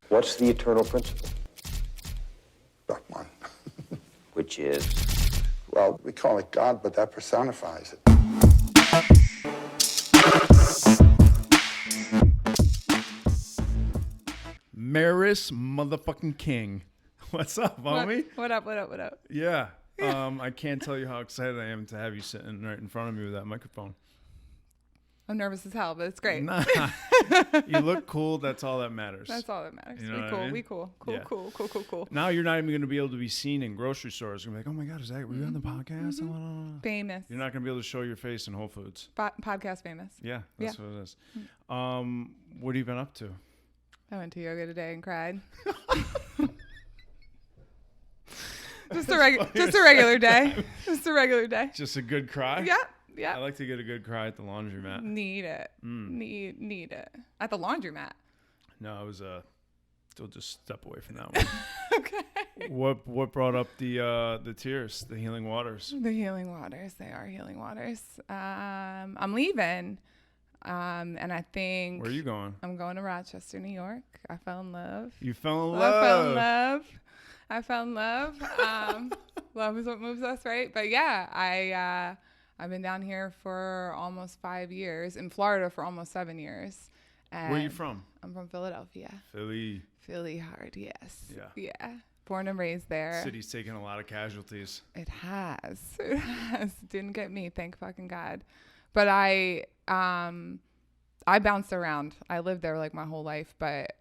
What's the eternal principle? But one. Which is? Well, we call it God, but that personifies it. Maris motherfucking King. What's up, homie? What up? Yeah. I can't tell you how excited I am to have you sitting right in front of me with that microphone. I'm nervous as hell, but it's great. Nah. You look cool. That's all that matters. That's all that matters. You know what I mean? We cool. Yeah. Cool. Now you're not even going to be able to be seen in grocery stores. You're going to be like, oh my God, were you on the podcast? Famous. You're not going to be able to show your face in Whole Foods. Podcast famous. Yeah, that's what it is. What have you been up to? I went to yoga today and cried. Just a regular day. Just a regular day. Just a good cry? Yeah. I like to get a good cry at the laundromat. Need it. Need it. At the laundromat. No, I was still just step away from that one. Okay. What brought up the tears, the healing waters? The healing waters. They are healing waters. I'm leaving. And I think. Where are you going? I'm going to Rochester, New York. I fell in love. You fell in love. I fell in love. Love is what moves us, right? But yeah, I've been down here for almost 5 years, in Florida for almost 7 years. And where are you from? I'm from Philadelphia. Philly hard, yes. Yeah. Born and raised there. City's taken a lot of casualties. It has. Didn't get me, thank fucking God. But I bounced around. I lived there like my whole life, but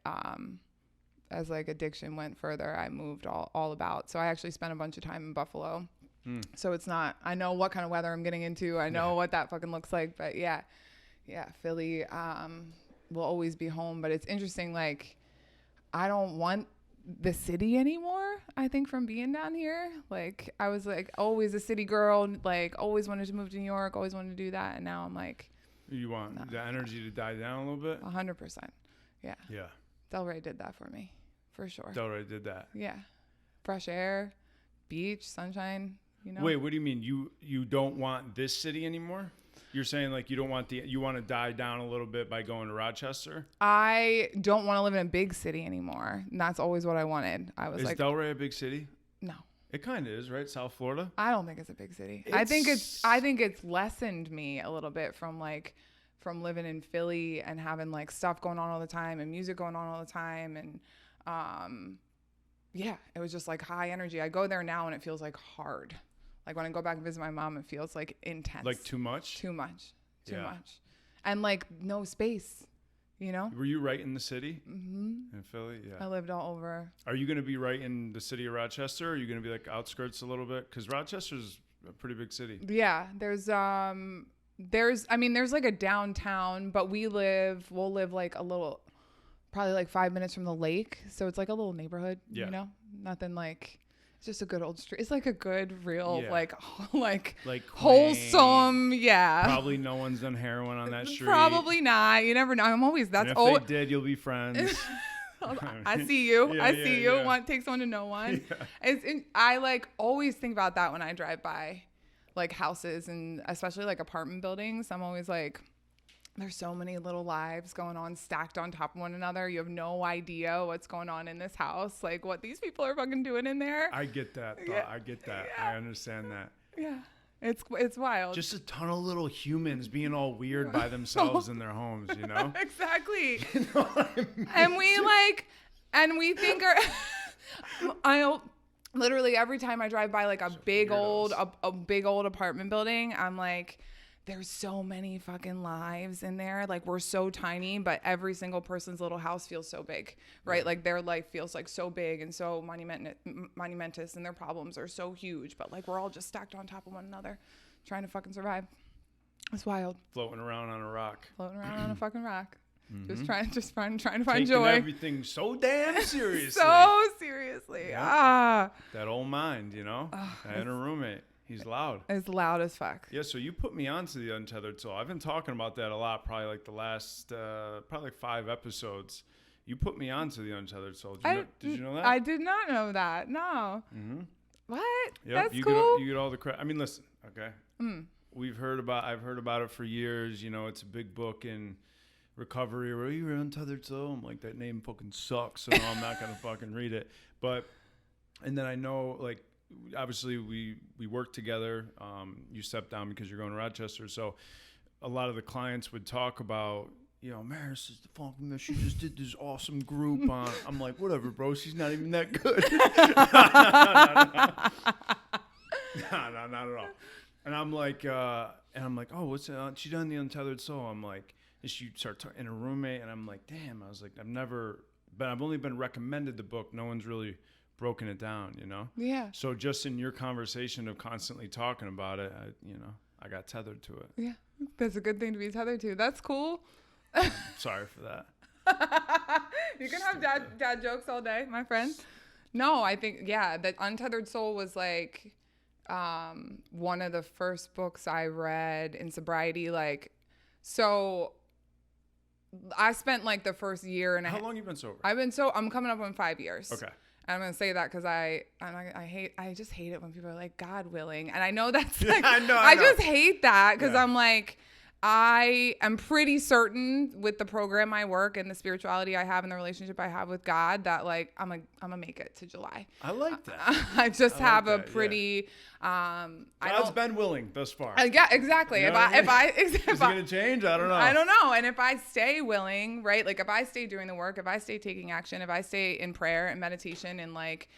as like addiction went further, I moved all about. So I actually spent a bunch of time in Buffalo. So it's not, I know what kind of weather I'm getting into. I know what that fucking looks like, but yeah, Philly will always be home. But it's interesting, like, I don't want the city anymore, I think, from being down here. Like, I was like always a city girl, like always wanted to move to New York, always wanted to do that. And now I'm like, you want the energy to die down a little bit? 100%. Yeah. Delray did that for me, for sure. Delray did that. Yeah. Fresh air, beach, sunshine, you know. Wait, what do you mean? You don't want this city anymore? You're saying like you want to die down a little bit by going to Rochester? I don't want to live in a big city anymore. And that's always what I wanted. Is Delray a big city? No. It kind of is, right? South Florida? I don't think it's a big city. I think it's lessened me a little bit from living in Philly and having like stuff going on all the time and music going on all the time. And it was just like high energy. I go there now and it feels like hard. Like when I go back and visit my mom, it feels like intense. Like too much? Too much. And like no space, you know? Were you right in the city? Mm-hmm. In Philly? Yeah. I lived all over. Are you going to be right in the city of Rochester? Or are you going to be like outskirts a little bit? Because Rochester's a pretty big city. Yeah. There's like a downtown, but we'll live like a little, probably like 5 minutes from the lake. So it's like a little neighborhood, you know? Nothing like... Just a good old street. It's like a good, real, like wholesome. Yeah. Probably no one's done heroin on that street. Probably not. You never know. I'm always. That's and if they did, you'll be friends. I see you. I see you. Yeah. Take someone to know one. Yeah. I like always think about that when I drive by, like houses and especially like apartment buildings. I'm always like, there's so many little lives going on stacked on top of one another. You have no idea what's going on in this house. Like what these people are fucking doing in there. I get that. Yeah. I get that. Yeah. I understand that. Yeah. It's wild. Just a ton of little humans being all weird by themselves in their homes, you know? Exactly. You know what I mean? And we think I literally every time I drive by like a big old apartment building, I'm like, there's so many fucking lives in there. Like we're so tiny, but every single person's little house feels so big, right? Yeah. Like their life feels like so big and so monumentous and their problems are so huge, but like we're all just stacked on top of one another trying to fucking survive. It's wild. Floating around on a rock. Floating around on a fucking rock. Mm-hmm. Just trying to find Taking joy. Everything so damn seriously. So seriously. Yep. That old mind, you know? I had a roommate. He's loud. It's loud as fuck. Yeah, so you put me onto the Untethered Soul. I've been talking about that a lot, probably like the last, probably like 5 episodes. You put me onto the Untethered Soul. Did you know that? I did not know that. No. Mm-hmm. What? Yep, That's you cool. You get all the credit. I mean, listen, okay? I've heard about it for years. You know, it's a big book in recovery or you're Untethered Soul. I'm like, that name fucking sucks, so I'm not gonna fucking read it. But and then I know, like, obviously we work together. You stepped down because you're going to Rochester, so a lot of the clients would talk about, you know, Maris is the fucking mess. She just did this awesome group on. I'm like, whatever, bro. She's not even that good. No, not at all. And I'm like, oh, what's that? She done the Untethered Soul. I'm like, and she start talking, and her roommate, and I'm like, damn. I was like, I've only been recommended the book. No one's really broken it down, you know? Yeah. So just in your conversation of constantly talking about it, I got tethered to it. Yeah. That's a good thing to be tethered to. That's cool. Sorry for that. You can have dad jokes all day, my friend. No, I think, yeah, that Untethered Soul was like one of the first books I read in sobriety. Like, so I spent like the first year and a half. How long you been sober? I'm coming up on 5 years. Okay. And I'm going to say that because I just hate it when people are like, God willing. And I know that's like, I know. I just hate that because Yeah. I'm like, I am pretty certain with the program I work and the spirituality I have and the relationship I have with God that like I'm gonna make it to July. I like that. I just have a that, yeah. pretty God's been willing thus far. yeah, exactly. You know If I Is it going to change? I don't know. I don't know. And if I stay willing, right? Like if I stay doing the work, if I stay taking action, if I stay in prayer and meditation and like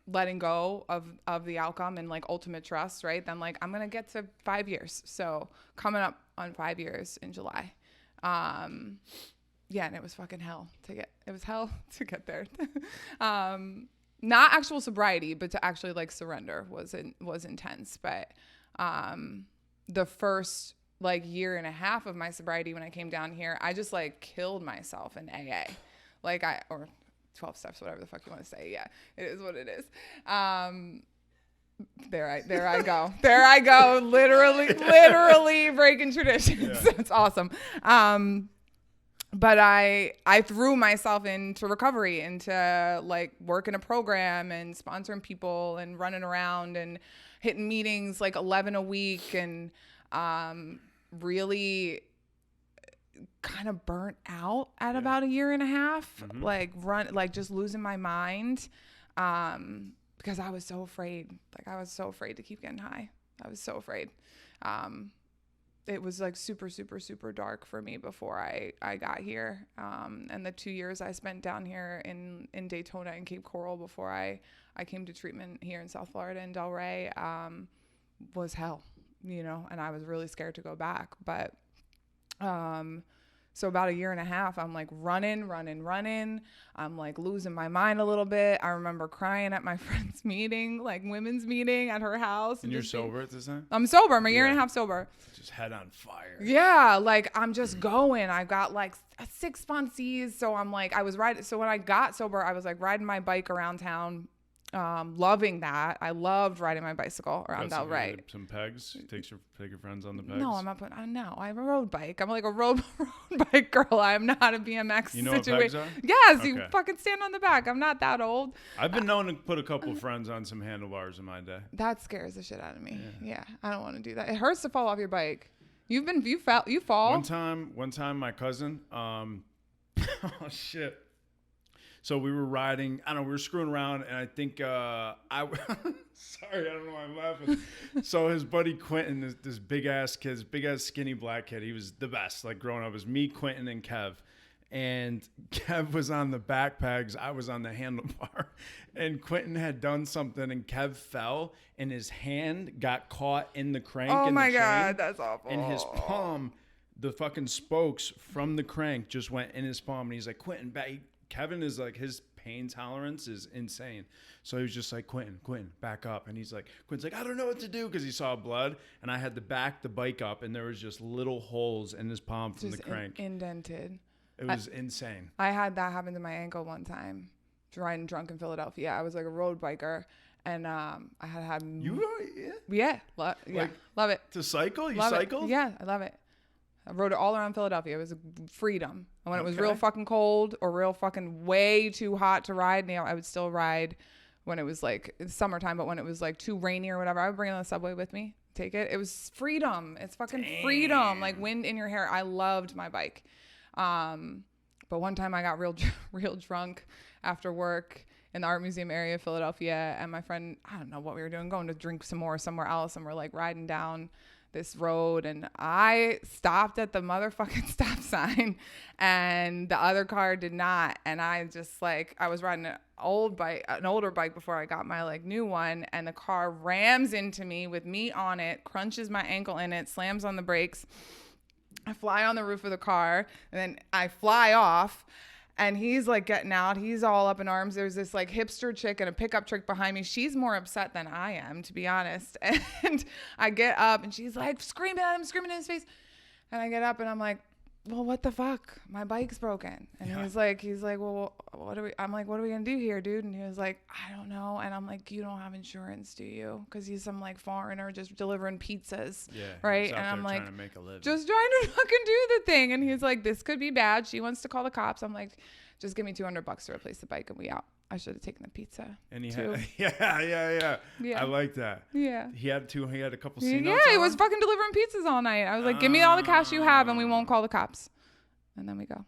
letting go of the outcome and like ultimate trust, right? Then like I'm gonna get to 5 years. So coming up on 5 years in July. Yeah, and it was fucking hell to get there. Not actual sobriety, but to actually like surrender was intense. But the first like year and a half of my sobriety when I came down here, I just like killed myself in AA. Or 12 steps, whatever the fuck you want to say. Yeah, it is what it is. There I go. There I go. Literally breaking traditions. Yeah. It's awesome. But I threw myself into recovery, into like working a program and sponsoring people and running around and hitting meetings like 11 a week and really kind of burnt out at about a year and a half, just losing my mind, because I was so afraid. Like I was so afraid to keep getting high. I was so afraid. It was like super, super, super dark for me before I got here. And the 2 years I spent down here in Daytona and Cape Coral before I came to treatment here in South Florida in Delray, was hell, you know, and I was really scared to go back. But, so about a year and a half, I'm like running. I'm like losing my mind a little bit. I remember crying at my friend's meeting, like women's meeting at her house. And you're sober at this time? I'm sober. I'm a year and a half sober. Just head on fire. Yeah. Like I'm just going. I've got like 6 sponsees. So I'm like, so when I got sober, I was like riding my bike around town. Loving that. I loved riding my bicycle around Delray. Some pegs. Take your friends on the pegs. No, I'm not putting. No, I have a road bike. I'm like a road bike girl. I'm not a BMX. You know what pegs are? Yes, Okay. you fucking stand on the back. I'm not that old. I've been known to put a couple friends on some handlebars in my day. That scares the shit out of me. Yeah, I don't want to do that. It hurts to fall off your bike. You fall. One time, my cousin. Oh shit. So we were riding, we were screwing around, and I think, sorry, I don't know why I'm laughing. So his buddy Quentin, this big-ass kid, big-ass skinny black kid, he was the best, like growing up. It was me, Quentin, and Kev. And Kev was on the back pegs, I was on the handlebar. And Quentin had done something, and Kev fell, and his hand got caught in the crank. Oh in my the God, train, that's awful. And his palm, the fucking spokes from the crank just went in his palm. And he's like, Quentin, Kevin is like, his pain tolerance is insane. So he was just like, Quentin, back up. And he's like, Quentin's like, I don't know what to do, because he saw blood. And I had to back the bike up, and there was just little holes in his palm from the crank. Indented. It was insane. I had that happen to my ankle one time, riding drunk in Philadelphia. I was like a road biker, and I had love it. To cycle? You love cycled? It. Yeah, I love it. I rode it all around Philadelphia. It was freedom. And when it was real fucking cold or real fucking way too hot to ride, I would still ride when it was like it's summertime, but when it was like too rainy or whatever, I would bring it on the subway with me. Take it. It was freedom. It's fucking freedom. Like wind in your hair. I loved my bike. But one time I got real drunk after work in the art museum area of Philadelphia, and my friend, I don't know what we were doing, going to drink some more somewhere else, and we're like riding down this road, and I stopped at the motherfucking stop sign, and the other car did not, and I just like, I was riding an older bike before I got my like new one, and the car rams into me with me on it, crunches my ankle in it, slams on the brakes. I fly on the roof of the car, and then I fly off, and he's like getting out. He's all up in arms. There's this like hipster chick and a pickup truck behind me. She's more upset than I am, to be honest. And I get up, and she's like screaming at him, screaming in his face. And I get up, and I'm like, well, what the fuck? My bike's broken. And he's like, well, I'm like, what are we going to do here, dude? And he was like, I don't know. And I'm like, you don't have insurance, do you? Because he's some like foreigner just delivering pizzas. Yeah. Right. And I'm like, just trying to fucking do the thing. And he's like, this could be bad. She wants to call the cops. I'm like, just give me $200 to replace the bike and we out. I should have taken the pizza. And he had, yeah. I like that. Yeah. He had a couple C-notes. Yeah, he was fucking delivering pizzas all night. I was like, give me all the cash you have and we won't call the cops. And then we go.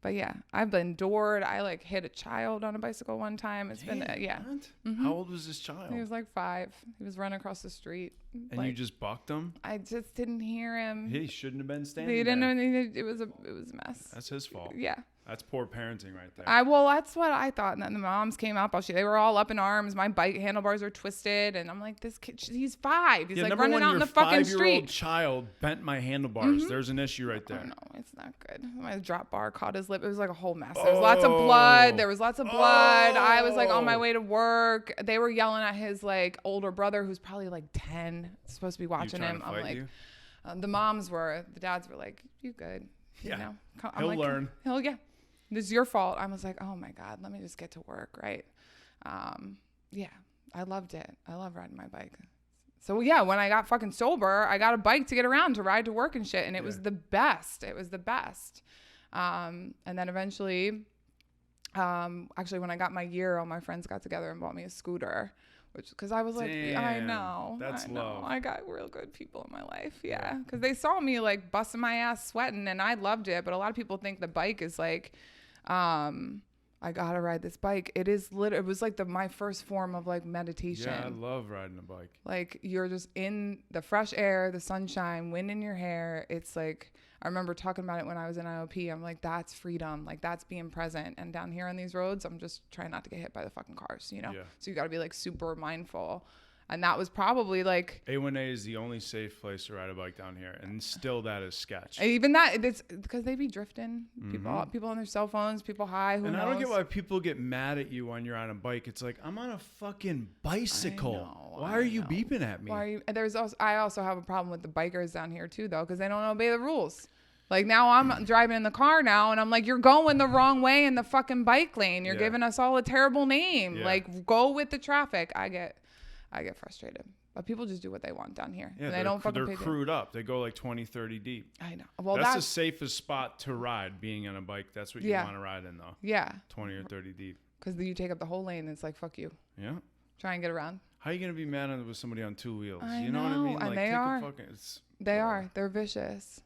But yeah, I've been doored. I like hit a child on a bicycle one time. It's been, yeah. Mm-hmm. How old was this child? He was like 5. He was running across the street. And like, you just bucked him? I just didn't hear him. He shouldn't have been standing He didn't there. know. It was a mess. That's his fault. Yeah. That's poor parenting right there. Well, that's what I thought. And then the moms came up. They were all up in arms. My bike handlebars are twisted. And I'm like, this kid, he's 5. He's like running out in the fucking street. 5-year-old child bent my handlebars. Mm-hmm. There's an issue right there. Oh, no, it's not good. My drop bar caught his lip. It was like a whole mess. There was lots of blood. I was like on my way to work. They were yelling at his like older brother, who's probably like 10, supposed to be watching him. I'm like, the moms were, the dads were like, you good? Yeah. You know? He'll learn. Yeah. This is your fault. I was like, oh my God, let me just get to work, right? Yeah, I loved it. I love riding my bike. So yeah, when I got fucking sober, I got a bike to get around to ride to work and shit, and it was the best. It was the best. And then eventually, actually when I got my year, all my friends got together and bought me a scooter, because I was like, I know. That's love. I got real good people in my life. Yeah. Because they saw me like busting my ass sweating, and I loved it. But a lot of people think the bike is like, I gotta ride this bike. It was like my first form of like meditation. Yeah, I love riding a bike. Like you're just in the fresh air, the sunshine, wind in your hair. It's like, I remember talking about it when I was in IOP. I'm like, that's freedom. Like that's being present. And down here on these roads, I'm just trying not to get hit by the fucking cars, you know? Yeah. So you gotta be like super mindful. And that was probably like... A1A is the only safe place to ride a bike down here. And still that is sketch. Even that, it's because they be drifting. People on their cell phones, people high, who knows? I don't get why people get mad at you when you're on a bike. It's like, I'm on a fucking bicycle. Why are you beeping at me? I also have a problem with the bikers down here too, though, because they don't obey the rules. Like now I'm driving in the car now and I'm like, you're going the wrong way in the fucking bike lane. You're giving us all a terrible name. Yeah. Like go with the traffic. I get frustrated, but people just do what they want down here. Yeah, and they don't fucking they're crewed up. They go like 20, 30 deep. I know. Well, that's the safest spot to ride, being on a bike. That's what you want to ride in, though. Yeah. 20 or 30 deep. Because you take up the whole lane and it's like, fuck you. Yeah. Try and get around. How are you going to be mad with somebody on 2 wheels? You know what I mean? And like, they are. They are. They're vicious.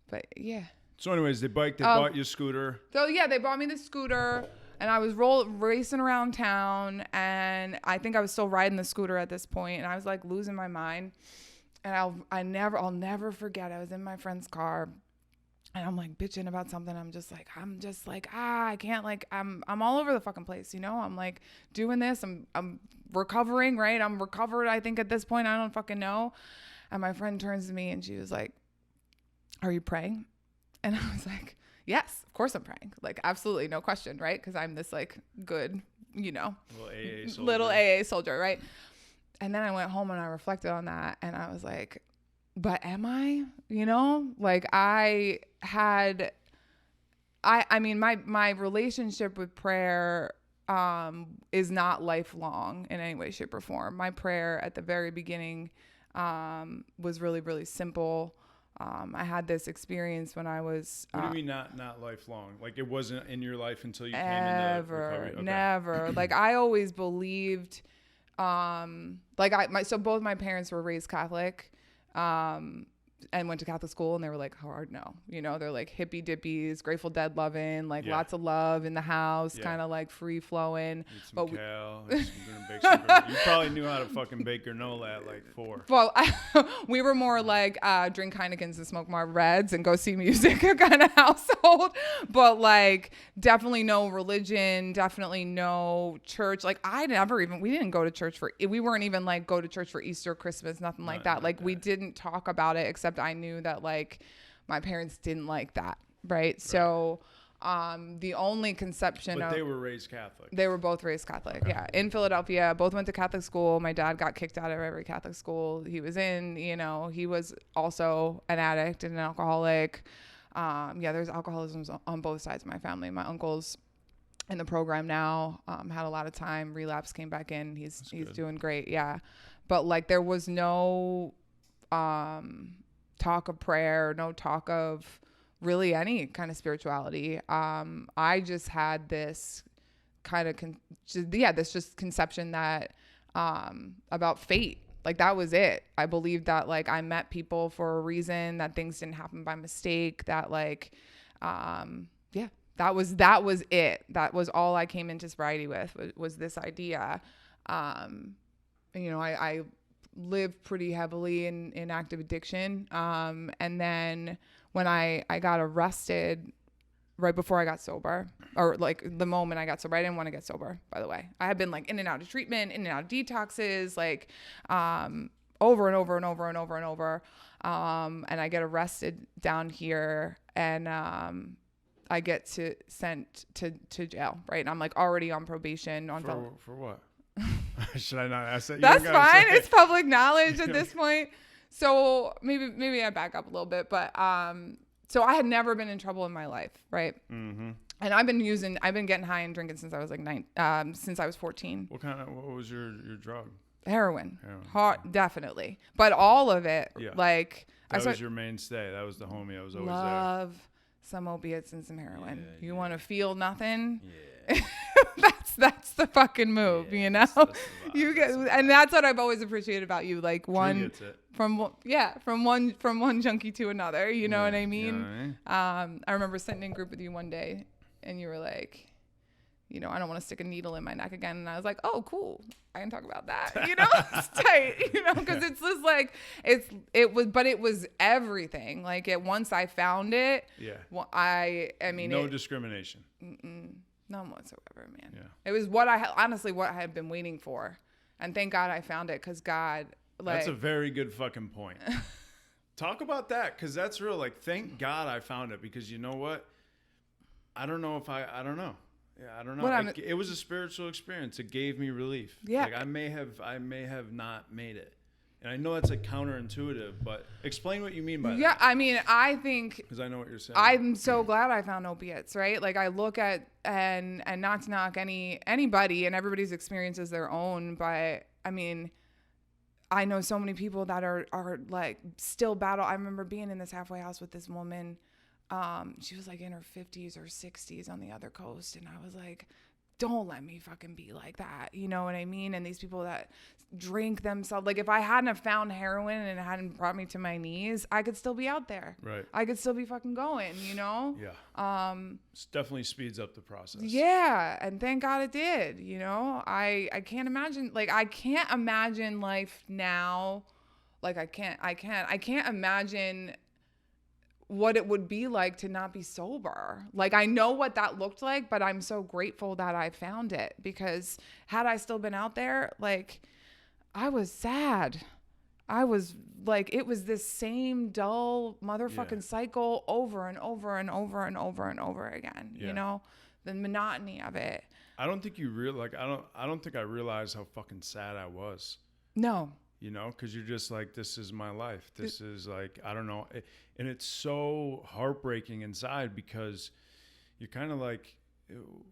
But yeah. So anyways, they bought you a scooter. So yeah, they bought me the scooter. And I was racing around town, and I think I was still riding the scooter at this point, and I was like losing my mind. And I'll never forget. I was in my friend's car, and I'm like bitching about something. I'm just like I can't, like I'm all over the fucking place, you know. I'm like doing this. I'm recovering, right? I'm recovered. I think at this point, I don't fucking know. And my friend turns to me and she was like, "Are you praying?" And I was like, yes, of course I'm praying. Like, absolutely, no question, right? Because I'm this, like, good, you know, little AA soldier, right? And then I went home and I reflected on that. And I was like, but am I? You know? Like, I mean, my relationship with prayer is not lifelong in any way, shape, or form. My prayer at the very beginning was really, really simple. I had this experience when I was What do you mean not lifelong? Like it wasn't in your life until you came into ever, recovery? Okay. never. Like I always believed, so both my parents were raised Catholic, and went to Catholic school, and they were like, hard no. You know, they're like hippie dippies, Grateful Dead loving, like lots of love in the house, kind of like free flowing. Eat some kale, eat some bake some granola. You probably knew how to fucking bake granola at like 4. Well, we were more like drink Heinekens and smoke Marb Reds and go see music kind of household. But like definitely no religion, definitely no church. Like we didn't go to church we weren't even like go to church for Easter, Christmas, nothing like that. Like we didn't talk about it, except I knew that like my parents didn't like that. Right. So the only conception But they were raised Catholic. They were both raised Catholic. Okay. Yeah. In Philadelphia, both went to Catholic school. My dad got kicked out of every Catholic school he was in. You know, he was also an addict and an alcoholic. There's alcoholism on both sides of my family. My uncle's in the program now, had a lot of time, relapse, came back in. He's doing great. Yeah. But like there was no talk of prayer, no talk of really any kind of spirituality. I just had this kind of this conception that about fate. Like that was it. I believed that like I met people for a reason, that things didn't happen by mistake, that like that was it. That was all I came into sobriety with was this idea. You know, I lived pretty heavily in active addiction. And then when I got arrested right before I got sober, or like the moment I got sober, I didn't want to get sober, by the way. I had been like in and out of treatment, in and out of detoxes, like over and over and over and over and over. And I get arrested down here, and I get sent to jail, right? And I'm like already on probation. For what? Should I not ask that? That's fine. It's public knowledge at this point. So maybe I back up a little bit, but so I had never been in trouble in my life, right? Mm-hmm. And I've been getting high and drinking since I was like since I was 14. What was your drug? Heroin. Hard, definitely. But all of it, like that was your mainstay. That was the homie. I was always there. Some opiates and some heroin. You want to feel nothing? Yeah. That's the fucking move, you know. And that's what I've always appreciated about you. Like from one junkie to another. You know what I mean? I remember sitting in group with you one day, and you were like, you know, I don't want to stick a needle in my neck again. And I was like, oh, cool. I can talk about that. You know, it's tight, you know, because it's just like, it was everything. Like once I found it, well, I mean, no discrimination. None whatsoever, man. Yeah. It was what I had been waiting for. And thank God I found it, because God, like. That's a very good fucking point. Talk about that, because that's real. Like, thank God I found it, because you know what? I don't know. Yeah, I don't know. It was a spiritual experience. It gave me relief. Yeah. Like I may have not made it. And I know that's like counterintuitive, but explain what you mean by that. Yeah, I mean, I think, because I know what you're saying. I'm so glad I found opiates, right? Like I look at and not to knock anybody, and everybody's experience is their own, but I mean, I know so many people that are like still battle. I remember being in this halfway house with this woman. She was like in her 50s or 60s on the other coast, and I was like, don't let me fucking be like that. You know what I mean? And these people that drink themselves, like if I hadn't have found heroin and it hadn't brought me to my knees, I could still be out there. Right. I could still be fucking going, you know? Yeah. It definitely speeds up the process. Yeah. And thank God it did, you know? I can't imagine life now. Like I can't imagine what it would be like to not be sober. Like I know what that looked like, but I'm so grateful that I found it, because had I still been out there, like I was sad. I was like, it was this same dull motherfucking cycle over and over and over and over and over again, you know, the monotony of it. I don't think I don't think I realized how fucking sad I was. No. You know, because you're just like, this is my life. This is like, I don't know. And it's so heartbreaking inside, because you're kind of like,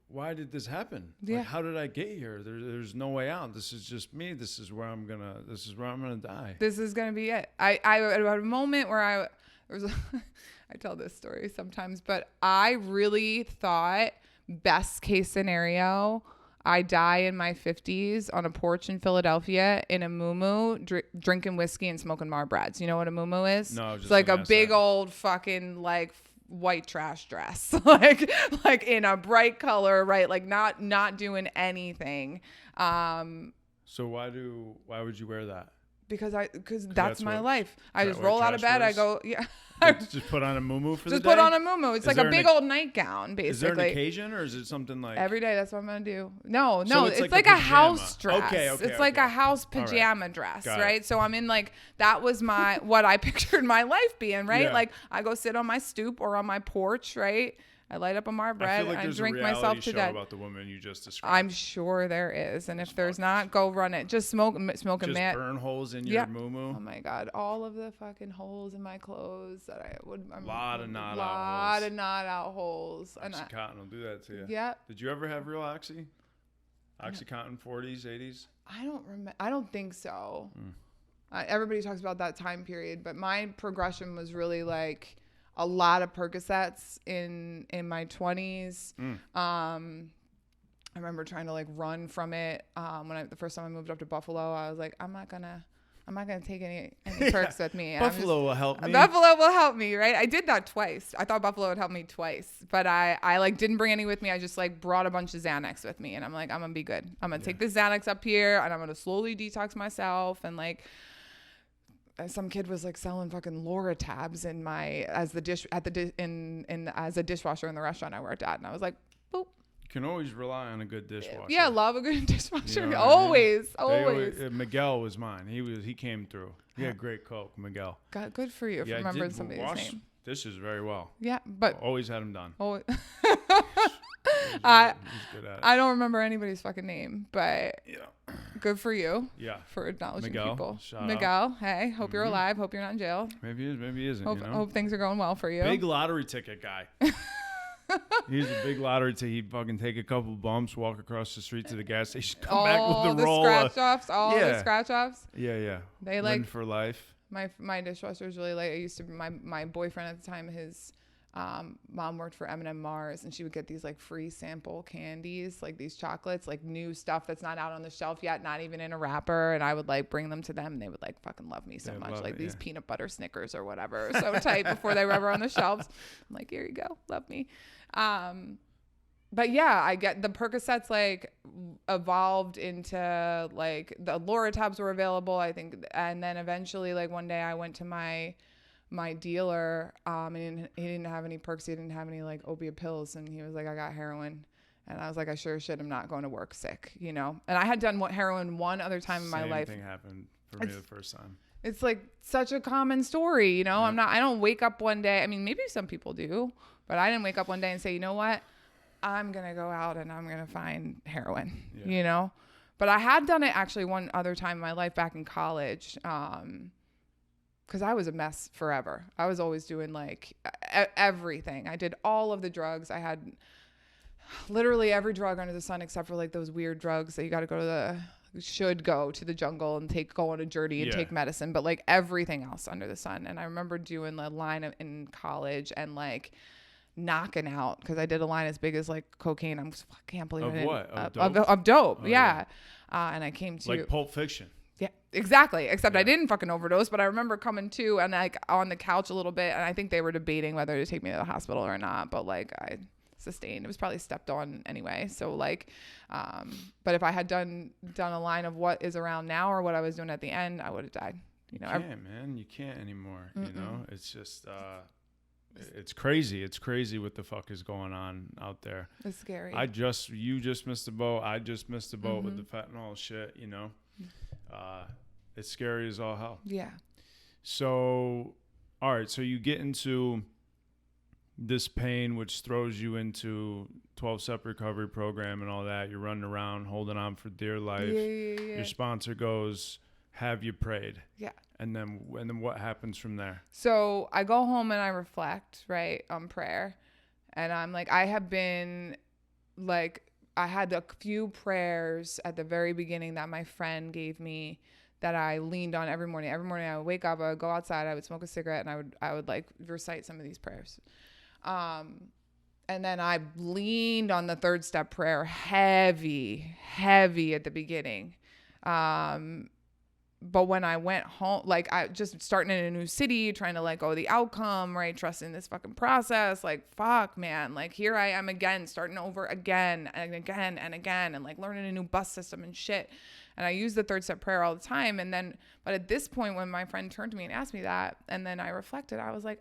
why did this happen? Yeah. Like, how did I get here? There's no way out. This is just me. This is where I'm gonna die. This is gonna be it. I had a moment where I tell this story sometimes, but I really thought best case scenario, I die in my 50s on a porch in Philadelphia in a muumuu, drinking whiskey and smoking Marb Reds. You know what a muumuu is? No, I was it's just like a gonna ask big that. old fucking like white trash dress, like in a bright color, right? Like not doing anything. So why would you wear that? Because that's that's my what- life. I is that just what roll out of trash bed. I wears? go, yeah. Just put on a muumuu for the Just day? put on a muumuu. It's Is like there a an big old nightgown, basically. Is there an occasion, or is it something like Every day, that's what I'm gonna do. No, So it's it's like like a a house pajama. dress. Okay, it's like a house All right. pajama dress, Got it. right? So I'm in like that was what I pictured my life being, right? Yeah. Like I go sit on my stoop or on my porch, right? I light up a Marb I Red feel like and I there's drink a reality myself to show death. about the woman you just described. I'm sure there is, and if there's not, go run it. Just smoke a just mat. burn holes in your Yeah. muumuu. Oh my God! All of the fucking holes in my clothes that I would. Lot of not out lot holes. of not out holes. And Oxycontin will do that to you. yeah, Did you ever have real Oxy? Oxycontin 40s, 80s? I don't remember. I don't think so. Everybody talks about that time period, but my progression was really like a lot of Percocets in my 20s. I remember trying to like run from it. The first time I moved up to Buffalo, I was like, I'm not gonna take any perks with me. And I'm just- Buffalo will help me. Buffalo will help me, right? I did that twice. I thought Buffalo would help me twice, but I like didn't bring any with me. I just like brought a bunch of Xanax with me, and I'm like, I'm gonna be good. I'm gonna take this Xanax up here, and I'm gonna slowly detox myself. And like, some kid was like selling fucking Laura tabs in my as a dishwasher in the restaurant I worked at, and I was like, boop. You can always rely on a good dishwasher. Yeah, love a good dishwasher. You know what I mean? Always. Miguel was mine. He came through. He had great coke, Miguel. God, good for you for Yeah, remembering did somebody's wash name. dishes very well. Yeah, but Always had them done. oh, He's good at it. I don't remember anybody's fucking name, but Yeah. good for you Yeah. for acknowledging Miguel, people. shout out. Miguel, hey, hope you're alive. Hope you're not in jail. Maybe he is, maybe he isn't, Hope, you know? hope things are going well for you. Big lottery ticket guy. He's a big lottery ticket. He'd fucking take a couple bumps, walk across the street to the gas station, come back with the a roll. scratch offs, the Yeah. scratch offs. Yeah. They Win like for life. my dishwasher was really like I used to my boyfriend at the time, his mom worked for M&M Mars, and she would get these like free sample candies, like these chocolates, like new stuff that's not out on the shelf yet, not even in a wrapper, and I would like bring them to them, and they would like fucking love me so They'd much, love like it, these yeah. peanut butter Snickers or whatever, so tight before they were ever on the shelves. I'm like, here you go, love me. But yeah, I get the Percocets like evolved into like the Laura tabs were available, I think, and then eventually like one day I went to my dealer, and he didn't have any perks, he didn't have any like opiate pills, and he was like, I got heroin. And I was like, I sure as shit am not going to work sick, you know. And I had done heroin one other time in my life. Same thing happened for me the first time. It's like such a common story, you know. Yeah. I don't wake up one day. I mean, maybe some people do, but I didn't wake up one day and say, you know what, I'm gonna go out and I'm gonna find heroin, you know. But I had done it actually one other time in my life back in college, because I was a mess forever. I was always doing like everything. I did all of the drugs. I had literally every drug under the sun except for like those weird drugs that you got to go to the jungle and go on a journey and take medicine, but like everything else under the sun. And I remember doing the line in college and like knocking out, because I did a line as big as like cocaine. I can't believe Of it. what? Of Of dope? dope. Oh, yeah. And I came to Like Pulp Fiction. yeah, exactly. Except I didn't fucking overdose, but I remember coming to and like on the couch a little bit, and I think they were debating whether to take me to the hospital or not. But like I sustained, it was probably stepped on anyway. So like, but if I had done a line of what is around now or what I was doing at the end, I would have died. You know, You can't anymore. You know, it's just it's crazy. It's crazy what the fuck is going on out there. it's scary. You just missed the boat. I just missed the boat with the fentanyl shit, you know. It's scary as all hell. yeah. So, all right. So you get into this pain, which throws you into 12-step recovery program and all that. You're running around, holding on for dear life. Yeah. Your sponsor goes, "Have you prayed?" Yeah. And then what happens from there? So I go home and I reflect, right, on prayer. And I'm like, I have been like, I had a few prayers at the very beginning that my friend gave me that I leaned on every morning. Every morning I would wake up, I would go outside, I would smoke a cigarette, and I would like recite some of these prayers. And then I leaned on the third step prayer heavy at the beginning. But when I went home, like I just starting in a new city, trying to let go of the outcome, right? Trusting this fucking process. Like, fuck, man. Like, here I am again, starting over again and again and again, and like learning a new bus system and shit. And I use the third step prayer all the time. And then, but at this point, when my friend turned to me and asked me that, and then I reflected, I was like,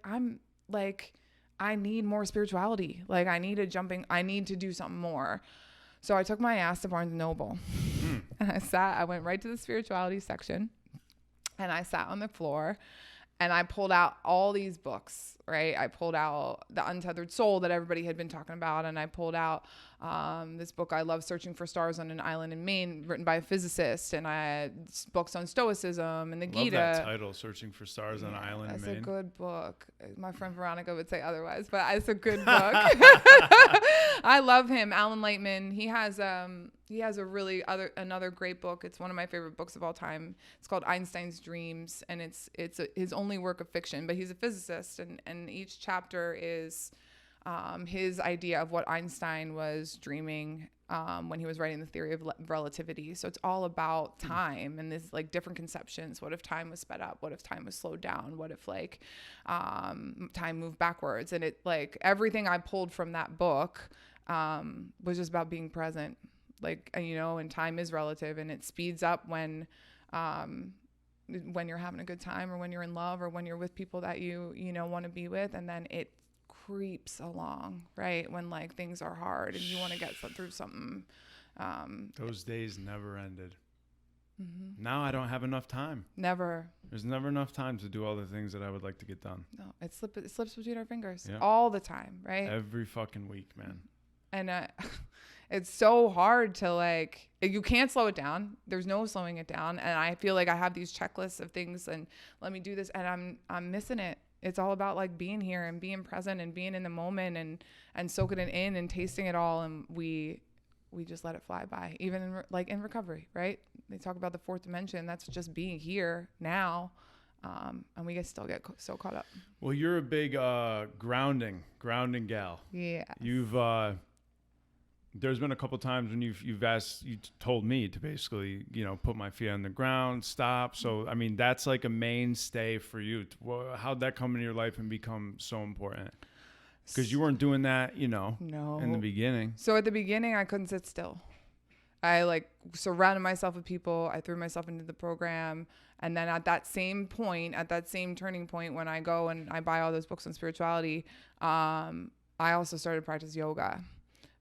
I need more spirituality. Like, I need to do something more. So I took my ass to Barnes & Noble and I went right to the spirituality section and I sat on the floor and I pulled out all these books, right? I pulled out the Untethered Soul that everybody had been talking about. And I pulled out this book I love, Searching for Stars on an Island in Maine, written by a physicist. And I had books on Stoicism and the Gita. Love that title, Searching for Stars on an Island in Maine. That's a good book. My friend Veronica would say otherwise, but it's a good book. I love him. Alan Lightman. He has another great book. It's one of my favorite books of all time. It's called Einstein's Dreams, and it's his only work of fiction, but he's a physicist, and each chapter is his idea of what Einstein was dreaming when he was writing the theory of relativity. So it's all about time and this like different conceptions. What if time was sped up? What if time was slowed down? What if like time moved backwards? And it like everything I pulled from that book was just about being present. Like, you know, and time is relative, and it speeds up when you're having a good time or when you're in love or when you're with people that you want to be with, and then it creeps along, right? When like things are hard and you want to get through something. Those days never ended. Mm-hmm. Now I don't have enough time. Never. There's never enough time to do all the things that I would like to get done. No, it slips between our fingers all the time, right? Every fucking week, man. And it's so hard to like, you can't slow it down. There's no slowing it down. And I feel like I have these checklists of things and let me do this, and I'm missing it. It's all about like being here and being present and being in the moment and soaking it in and tasting it all. And we just let it fly by, even in recovery, right? They talk about the fourth dimension. That's just being here now. And we still get so caught up. Well, you're a big grounding gal. Yeah. You've there's been a couple times when you told me to basically, put my feet on the ground, stop. So, I mean, that's like a mainstay for you. How'd that come into your life and become so important? Because you weren't doing that, No. in the beginning. So at the beginning, I couldn't sit still. I like surrounded myself with people. I threw myself into the program. And then at that same point, at that same turning point, when I go and I buy all those books on spirituality, I also started to practice yoga.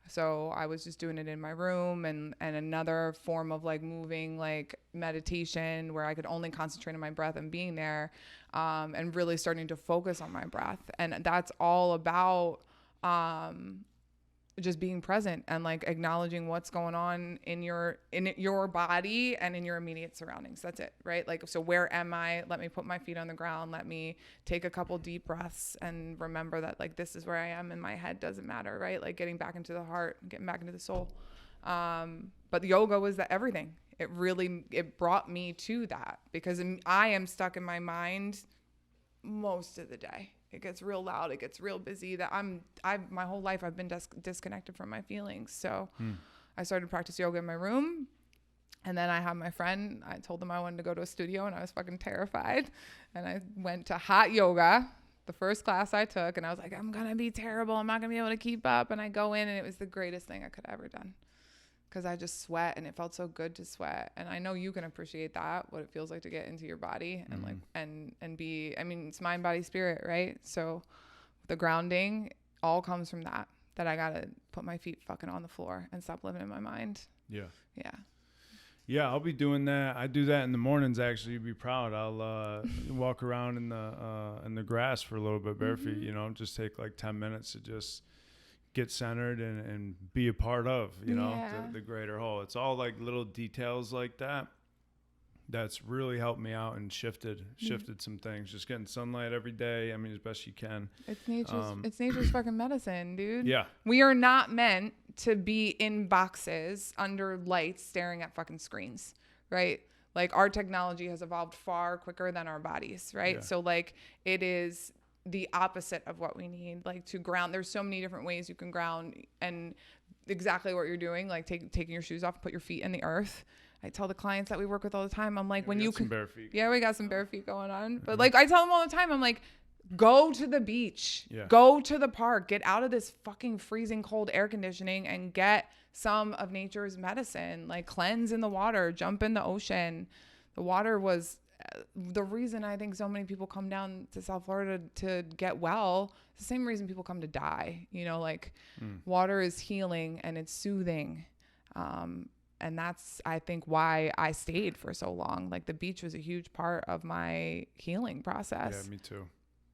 So I was just doing it in my room, and another form of like moving, like meditation, where I could only concentrate on my breath and being there, and really starting to focus on my breath. And that's all about just being present and like acknowledging what's going on in your body and in your immediate surroundings. That's it, right? Like, so where am I? Let me put my feet on the ground. Let me take a couple deep breaths and remember that like this is where I am, and my head doesn't matter, right? Like getting back into the heart, getting back into the soul. But yoga was everything. It brought me to that, because I am stuck in my mind most of the day. It gets real loud. It gets real busy. My whole life I've been disconnected from my feelings. So I started to practice yoga in my room. And then I had my friend, I told him I wanted to go to a studio, and I was fucking terrified. And I went to hot yoga, the first class I took. And I was like, I'm going to be terrible. I'm not going to be able to keep up. And I go in, and it was the greatest thing I could have ever done. Because I just sweat, and it felt so good to sweat. And I know you can appreciate that, what it feels like to get into your body and like, and be, I mean, it's mind, body, spirit, right? So the grounding all comes from that I got to put my feet fucking on the floor and stop living in my mind. Yeah. Yeah. Yeah. I'll be doing that. I do that in the mornings. Actually, you'd be proud. I'll walk around in the grass for a little bit bare feet, just take like 10 minutes to just get centered and be a part of, the greater whole. It's all like little details like that that's really helped me out and shifted some things. Just getting sunlight every day, I mean, as best you can. It's nature's fucking medicine, dude. Yeah. We are not meant to be in boxes under lights staring at fucking screens, right? Like our technology has evolved far quicker than our bodies, right? Yeah. So like it is the opposite of what we need, like to ground. There's so many different ways you can ground, and exactly what you're doing, like taking your shoes off, put your feet in the earth. I tell the clients that we work with all the time, I'm like, when you some bare feet. Yeah, we got some bare feet going on. But like I tell them all the time, I'm like, go to the beach, Yeah. go to the park, get out of this fucking freezing cold air conditioning and get some of nature's medicine. Like cleanse in the water, jump in the ocean. The water was the reason I think so many people come down to South Florida to get well. It's the same reason people come to die. You know, like water is healing and it's soothing. And that's, I think, why I stayed for so long. Like the beach was a huge part of my healing process. Yeah, me too.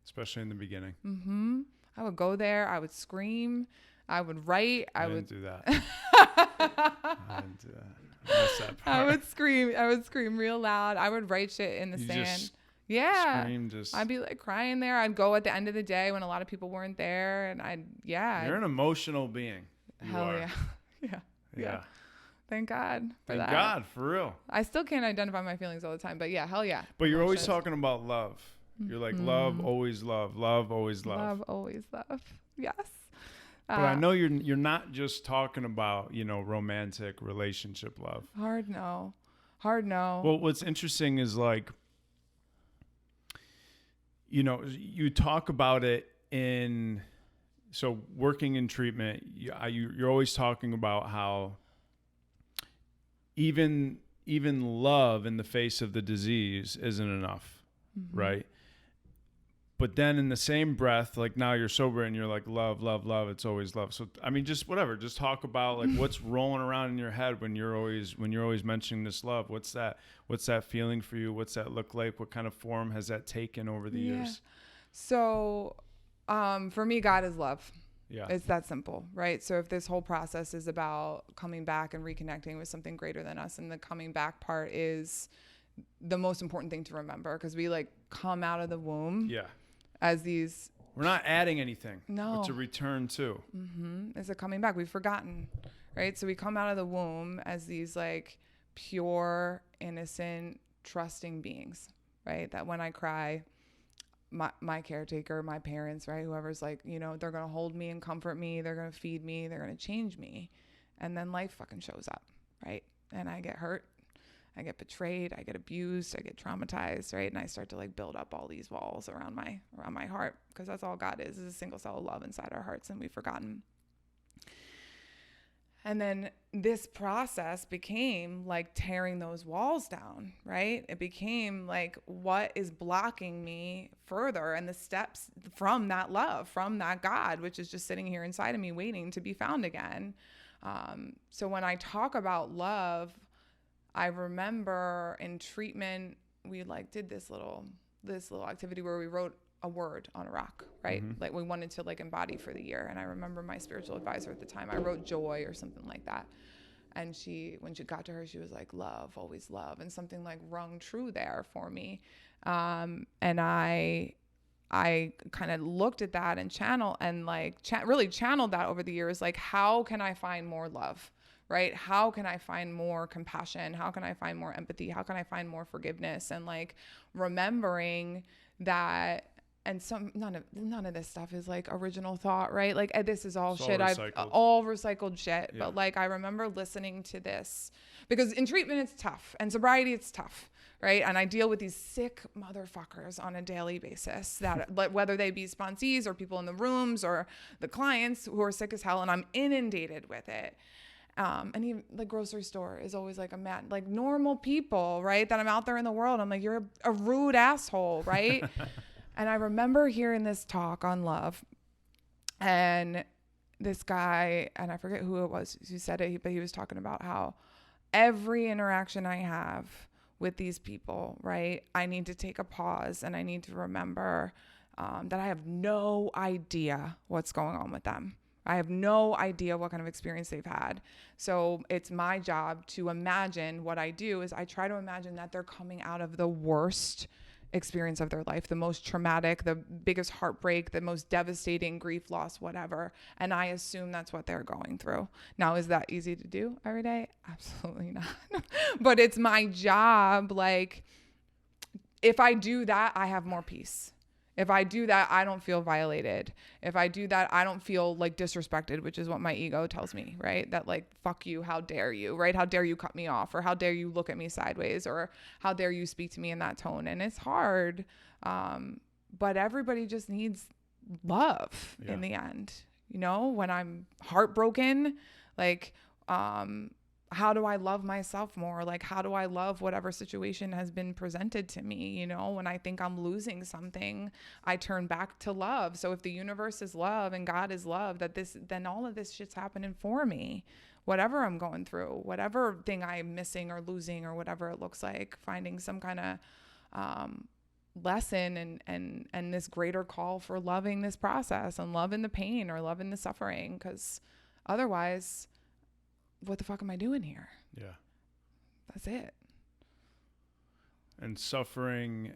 Especially in the beginning. Mm-hmm. I would go there. I would scream. I would write. I didn't do that. I didn't do that. I missed that part. I would scream. I would scream real loud. I would write shit in the You sand. just Yeah. scream, just. I'd be like crying there. I'd go at the end of the day when a lot of people weren't there. And You're an emotional being. You hell are. yeah. Yeah. Yeah. Thank God for Thank that. God, for real. I still can't identify my feelings all the time, but yeah, hell yeah. But you're always Emotions. talking about love. You're like, love, always love. Love, always love. Love, always love. Yes. But I know you're not just talking about, romantic relationship love. Hard no. Well, what's interesting is like, you talk about it so working in treatment, you're always talking about how even love in the face of the disease isn't enough, right? But then in the same breath, like now you're sober and you're like, love, love, love. It's always love. So, I mean, just whatever, just talk about like what's rolling around in your head when you're always mentioning this love. What's that feeling for you? What's that look like? What kind of form has that taken over the years? So, for me, God is love. Yeah. It's that simple, right? So if this whole process is about coming back and reconnecting with something greater than us, and the coming back part is the most important thing to remember, because we like come out of the womb as these. We're not adding anything. No. It's a return too. It's a coming back. We've forgotten, right? So we come out of the womb as these like pure, innocent, trusting beings, right? That when I cry, my caretaker, my parents, right? Whoever's like, they're going to hold me and comfort me. They're going to feed me. They're going to change me. And then life fucking shows up, right? And I get hurt. I get betrayed. I get abused. I get traumatized, right? And I start to like build up all these walls around my heart, because that's all God is a single cell of love inside our hearts, and we've forgotten. And then this process became like tearing those walls down, right? It became like, what is blocking me further? And the steps from that love, from that God, which is just sitting here inside of me waiting to be found again. So when I talk about love, I remember in treatment, we like did this little activity where we wrote a word on a rock, right? Like we wanted to like embody for the year. And I remember my spiritual advisor at the time, I wrote joy or something like that. And when she got to her, she was like, love, always love. And something like rung true there for me. And I kind of looked at that and really channeled that over the years. Like, how can I find more love, right? How can I find more compassion? How can I find more empathy? How can I find more forgiveness? And like remembering that. And none of this stuff is like original thought, right? Like this is all shit. All recycled shit. Yeah. But like I remember listening to this because in treatment it's tough, and sobriety it's tough, right? And I deal with these sick motherfuckers on a daily basis, that whether they be sponsees or people in the rooms or the clients who are sick as hell, and I'm inundated with it. And even the grocery store is always like like normal people, right? That I'm out there in the world. I'm like, you're a rude asshole, right? And I remember hearing this talk on love, and this guy, and I forget who it was who said it, but he was talking about how every interaction I have with these people, right, I need to take a pause and I need to remember that I have no idea what's going on with them. I have no idea what kind of experience they've had. So it's my job to imagine. What I do is I try to imagine that they're coming out of the worst experience of their life, the most traumatic, the biggest heartbreak, the most devastating grief, loss, whatever. And I assume that's what they're going through. Now, is that easy to do every day? Absolutely not. But it's my job. Like, if I do that, I have more peace. If I do that, I don't feel violated. If I do that, I don't feel like disrespected, which is what my ego tells me, right? That like, fuck you, how dare you, right? How dare you cut me off, or how dare you look at me sideways, or how dare you speak to me in that tone? And it's hard, but everybody just needs love in the end. You know, when I'm heartbroken, like, how do I love myself more? Like, how do I love whatever situation has been presented to me? You know, when I think I'm losing something, I turn back to love. So if the universe is love and God is love, then all of this shit's happening for me. Whatever I'm going through, whatever thing I'm missing or losing or whatever it looks like, finding some kind of lesson and this greater call for loving this process and loving the pain or loving the suffering, because otherwise, what the fuck am I doing here? Yeah. That's it. And suffering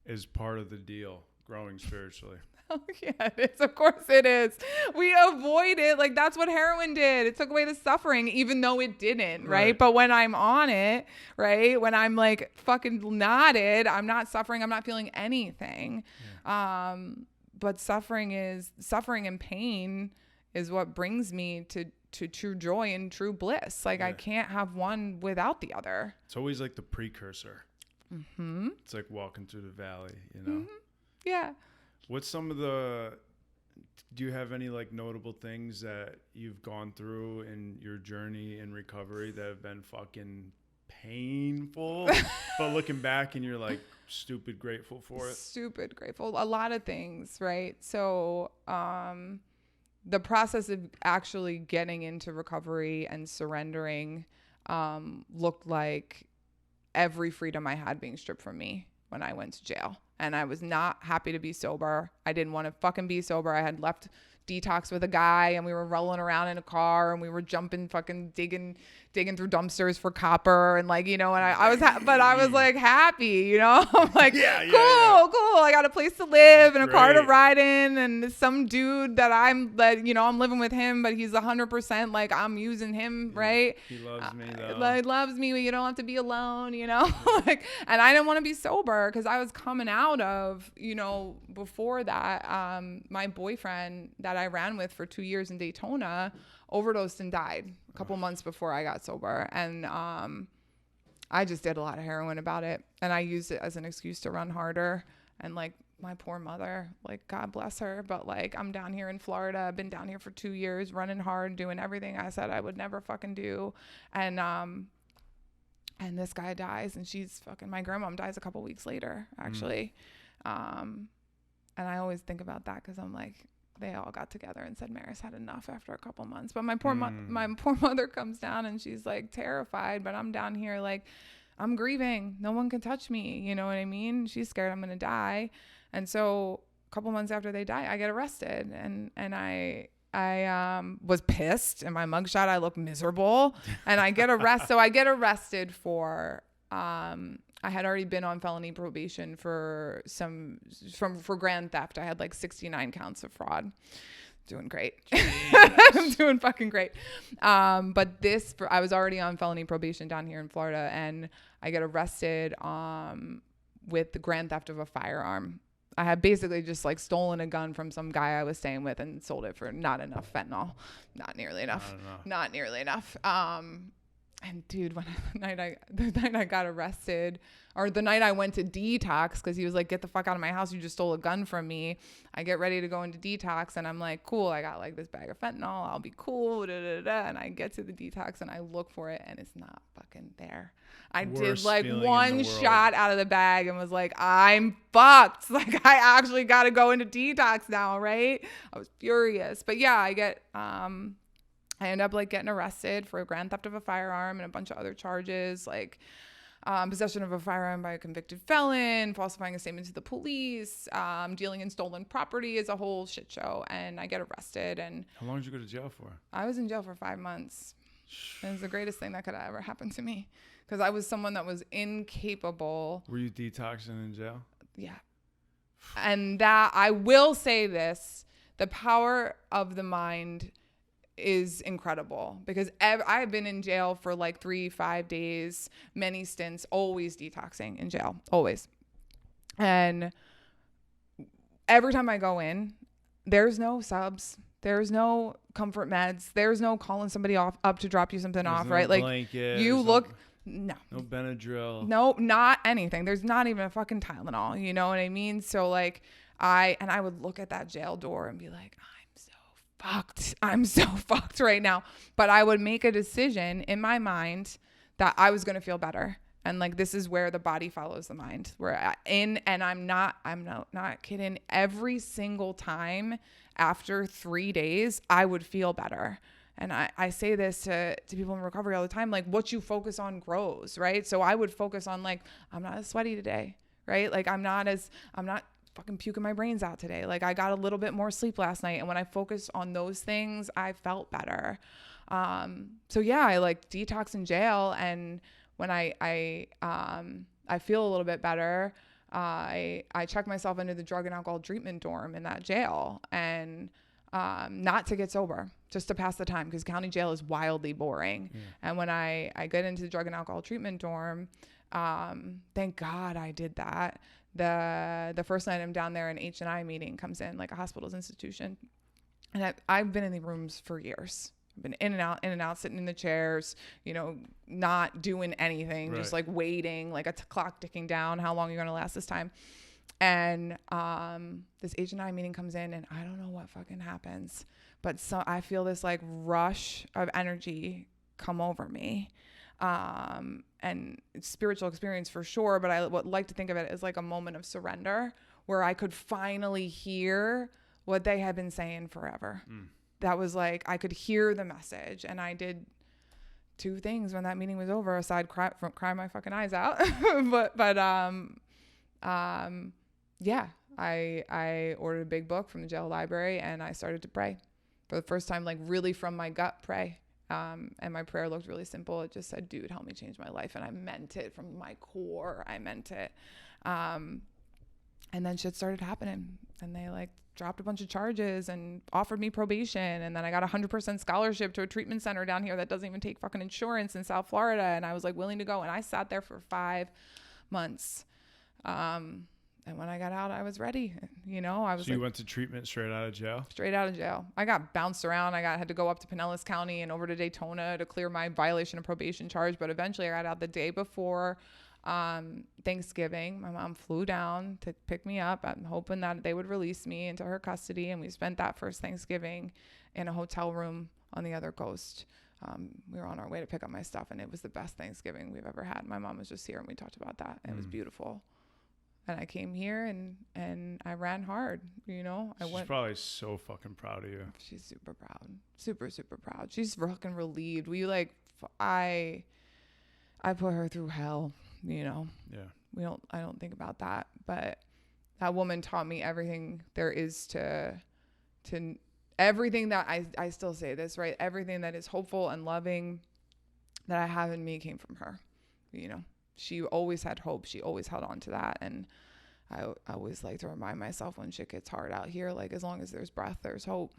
is part of the deal, growing spiritually. Oh, yeah, it is. Of course it is. We avoid it. Like, that's what heroin did. It took away the suffering, even though it didn't, right? But when I'm on it, right? When I'm like fucking knotted, I'm not suffering. I'm not feeling anything. Yeah. But suffering and pain is what brings me to true joy and true bliss. Like, I can't have one without the other. It's always like the precursor. Mm-hmm. It's like walking through the valley, you know? Mm-hmm. Yeah. What's do you have any like notable things that you've gone through in your journey in recovery that have been fucking painful, but looking back and you're like stupid grateful for it? Stupid grateful. A lot of things, right? So, the process of actually getting into recovery and surrendering looked like every freedom I had being stripped from me when I went to jail. And I was not happy to be sober. I didn't want to fucking be sober. I had left detox with a guy and we were rolling around in a car and we were jumping, fucking digging through dumpsters for copper. And like, you know, and I was like happy, you know, I'm like, cool. I got a place to live and a car to ride in. And some dude that I'm living with him, but he's 100% like I'm using him. Right. He loves me though. He loves me, but you don't have to be alone, you know, like, and I didn't want to be sober because I was coming out of, you know, before that, my boyfriend that I ran with for 2 years in Daytona overdosed and died a couple months before I got sober. And I just did a lot of heroin about it. And I used it as an excuse to run harder. And like my poor mother, like God bless her. But like I'm down here in Florida. I've been down here for 2 years, running hard, doing everything I said I would never fucking do. And this guy dies and my grandmom dies a couple weeks later, actually. And I always think about that because I'm like, they all got together and said Maris had enough after a couple months. But my poor mother comes down and she's like terrified, but I'm down here like I'm grieving. No one can touch me. You know what I mean? She's scared I'm going to die. And so a couple months after they die, I get arrested and I was pissed. In my mugshot, I look miserable and I get arrested. So I get arrested for, I had already been on felony probation for grand theft. I had like 69 counts of fraud. Doing great. I'm doing fucking great. But I was already on felony probation down here in Florida and I get arrested with the grand theft of a firearm. I had basically just like stolen a gun from some guy I was staying with and sold it for not enough fentanyl. Not nearly enough. Not nearly enough. And dude, the night I got arrested, or the night I went to detox, because he was like, get the fuck out of my house, you just stole a gun from me. I get ready to go into detox and I'm like, cool, I got like this bag of fentanyl, I'll be cool, and I get to the detox and I look for it and it's not fucking there. I did like one shot out of the bag and was like, I'm fucked. Like I actually got to go into detox now, right? I was furious. But yeah, I end up like getting arrested for a grand theft of a firearm and a bunch of other charges, like possession of a firearm by a convicted felon, falsifying a statement to the police, dealing in stolen property is a whole shit show. And I get arrested. And how long did you go to jail for? I was in jail for 5 months. It was the greatest thing that could ever happen to me because I was someone that was incapable. Were you detoxing in jail? Yeah. And that, I will say this, the power of the mind is incredible, because I've been in jail for like 3-5 days, many stints, always detoxing in jail, always. And every time I go in, there's no subs, there's no comfort meds, there's no calling somebody up to drop you something There's off, no right? Like blanket, you there's look, no Benadryl. No, not anything. There's not even a fucking Tylenol. You know what I mean? So like I would look at that jail door and be like, I'm so fucked right now. But I would make a decision in my mind that I was going to feel better. And like, this is where the body follows the mind. And I'm not kidding. Every single time after 3 days, I would feel better. And I say this to people in recovery all the time, like what you focus on grows, right? So I would focus on like, I'm not as sweaty today, right? Like I'm not fucking puking my brains out today. Like I got a little bit more sleep last night. And when I focused on those things, I felt better. So yeah, I like detox in jail. And when I feel a little bit better, I check myself into the drug and alcohol treatment dorm in that jail, and not to get sober, just to pass the time, because county jail is wildly boring. Yeah. And when I get into the drug and alcohol treatment dorm, thank God I did that. The first night I'm down there, an H&I meeting comes in, like a hospital's institution. And I've been in the rooms for years. I've been in and out, sitting in the chairs, you know, not doing anything, just like waiting, like a clock ticking down. How long are you going to last this time? And this H&I meeting comes in, and I don't know what fucking happens, but so I feel this like rush of energy come over me. And it's spiritual experience for sure, but I would like to think of it as like a moment of surrender where I could finally hear what they had been saying forever. That was like, I could hear the message, and I did 2 things when that meeting was over, aside cry my fucking eyes out. Yeah, I ordered a big book from the jail library, and I started to pray for the first time, like really from my gut, pray. And my prayer looked really simple. It just said, dude, help me change my life. And I meant it from my core. I meant it. And then shit started happening, and they like dropped a bunch of charges and offered me probation. And then I got 100% scholarship to a treatment center down here that doesn't even take fucking insurance in South Florida. And I was like willing to go. And I sat there for 5 months. And when I got out, I was ready. You know, I was. So you went to treatment straight out of jail? Straight out of jail. I got bounced around. Had to go up to Pinellas County and over to Daytona to clear my violation of probation charge. But eventually I got out the day before Thanksgiving. My mom flew down to pick me up. I'm hoping that they would release me into her custody. And we spent that first Thanksgiving in a hotel room on the other coast. We were on our way to pick up my stuff, and it was the best Thanksgiving we've ever had. My mom was just here, and we talked about that. It was beautiful. And I came here and I ran hard, you know. She's probably so fucking proud of you. She's super proud. Super, super proud. She's fucking relieved. I put her through hell, you know. Yeah. I don't think about that. But that woman taught me everything there is to everything that I still say this, right? Everything that is hopeful and loving that I have in me came from her, you know. She always had hope. She always held on to that. And I always like to remind myself when shit gets hard out here, like as long as there's breath, there's hope.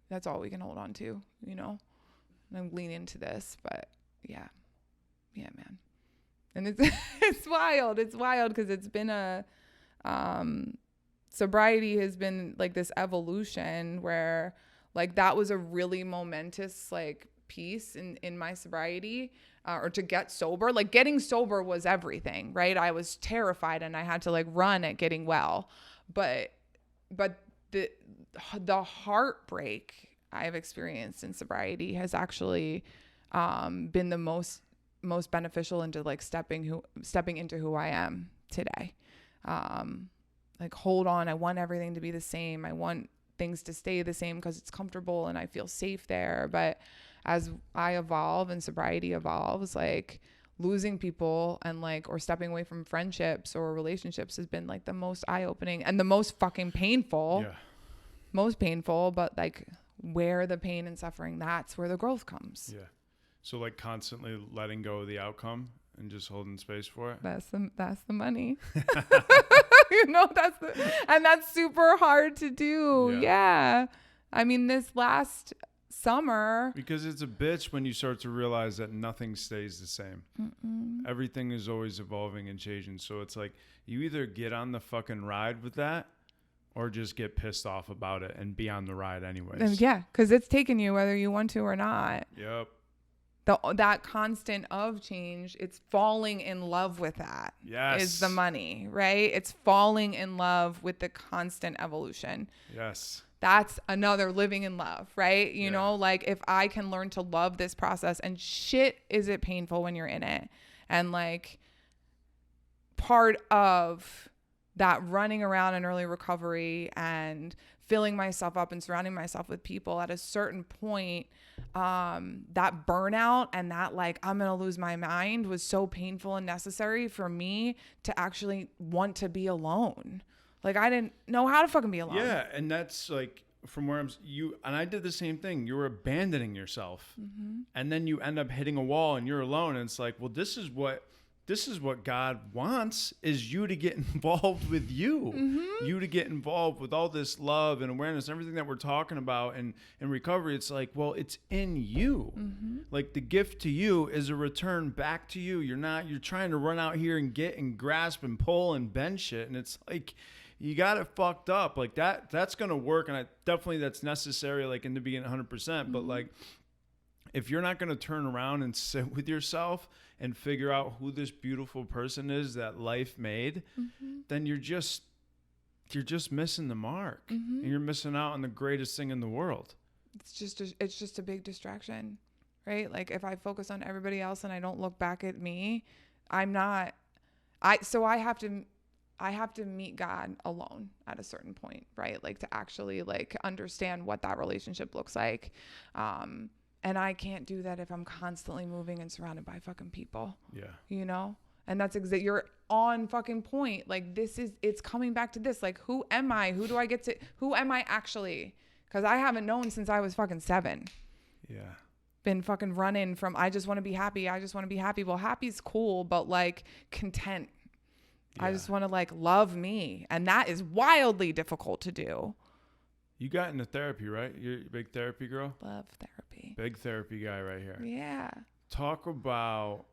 That's all we can hold on to, you know? And I'm leaning into this, but yeah, man. And it's wild. It's wild because it's been sobriety has been like this evolution where like that was a really momentous like piece in my sobriety. Or to get sober, like getting sober was everything, right? I was terrified and I had to like run at getting well, but the heartbreak I've experienced in sobriety has actually been the most beneficial into like stepping into who I am today. Like hold on, I want everything to be the same. I want things to stay the same because it's comfortable and I feel safe there, but as I evolve and sobriety evolves, like losing people and like, or stepping away from friendships or relationships has been like the most eye-opening and the most fucking painful, but like where the pain and suffering, that's where the growth comes. Yeah. So like constantly letting go of the outcome and just holding space for it. That's the money. You know, that's super hard to do. Yeah. I mean, this last summer. Because it's a bitch when you start to realize that nothing stays the same. Everything is always evolving and changing. So it's like you either get on the fucking ride with that or just get pissed off about it and be on the ride anyways. Yeah, because it's taking you whether you want to or not. Yep. That constant of change, it's falling in love with that. Yes. Is the money, right? It's falling in love with the constant evolution. Yes. That's another living in love, right? You know, like if I can learn to love this process, and shit, is it painful when you're in it? And like part of that running around in early recovery and filling myself up and surrounding myself with people at a certain point, that burnout and that like I'm gonna lose my mind was so painful and necessary for me to actually want to be alone. Like I didn't know how to fucking be alone. Yeah, and that's like from where and I did the same thing. You were abandoning yourself, and then you end up hitting a wall and you're alone. And it's like, well, this is what God wants, is you to get involved with you, you to get involved with all this love and awareness, and everything that we're talking about and in recovery. It's like, well, it's in you. Like the gift to you is a return back to you. You're trying to run out here and get and grasp and pull and bend shit. And it's like, you got it fucked up. Like that's going to work. And that's necessary, like in the beginning 100%. But like, if you're not going to turn around and sit with yourself and figure out who this beautiful person is that life made, then you're just missing the mark, and you're missing out on the greatest thing in the world. It's just a big distraction, right? Like if I focus on everybody else and I don't look back at me, I have to meet God alone at a certain point, right? Like to actually like understand what that relationship looks like. And I can't do that if I'm constantly moving and surrounded by fucking people. Yeah. You know? And that's you're on fucking point. Like it's coming back to this. Like, who am I? Who am I actually? Because I haven't known since I was fucking 7. Yeah. Been fucking running from, I just want to be happy. I just want to be happy. Well, happy's cool, but like content. Yeah. I just want to like love me. And that is wildly difficult to do. You got into therapy, right? You're a big therapy girl? Love therapy. Big therapy guy right here. Yeah. Talk about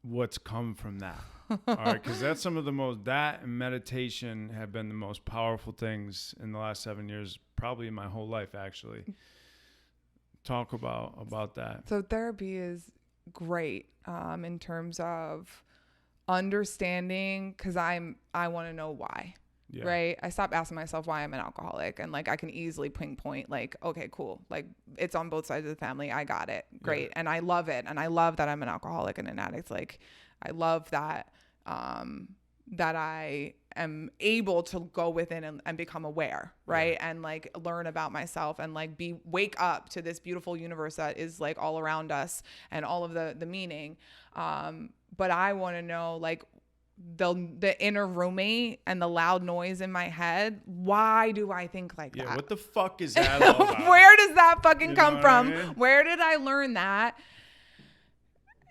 what's come from that. All right, because that's that and meditation have been the most powerful things in the last 7 years, probably in my whole life, actually. Talk about that. So therapy is great in terms of understanding, because I want to know why. Yeah. Right. I stopped asking myself why I'm an alcoholic, and like I can easily pinpoint like, okay, cool. Like it's on both sides of the family. I got it. Great. Yeah. And I love it. And I love that I'm an alcoholic and an addict. Like I love that, that I am able to go within and become aware. Right. Yeah. And like learn about myself and like wake up to this beautiful universe that is like all around us and all of the meaning. But I want to know like, the inner roommate and the loud noise in my head. Why do I think like that? Yeah, what the fuck is that all about? Where does that fucking come from? I mean? Where did I learn that?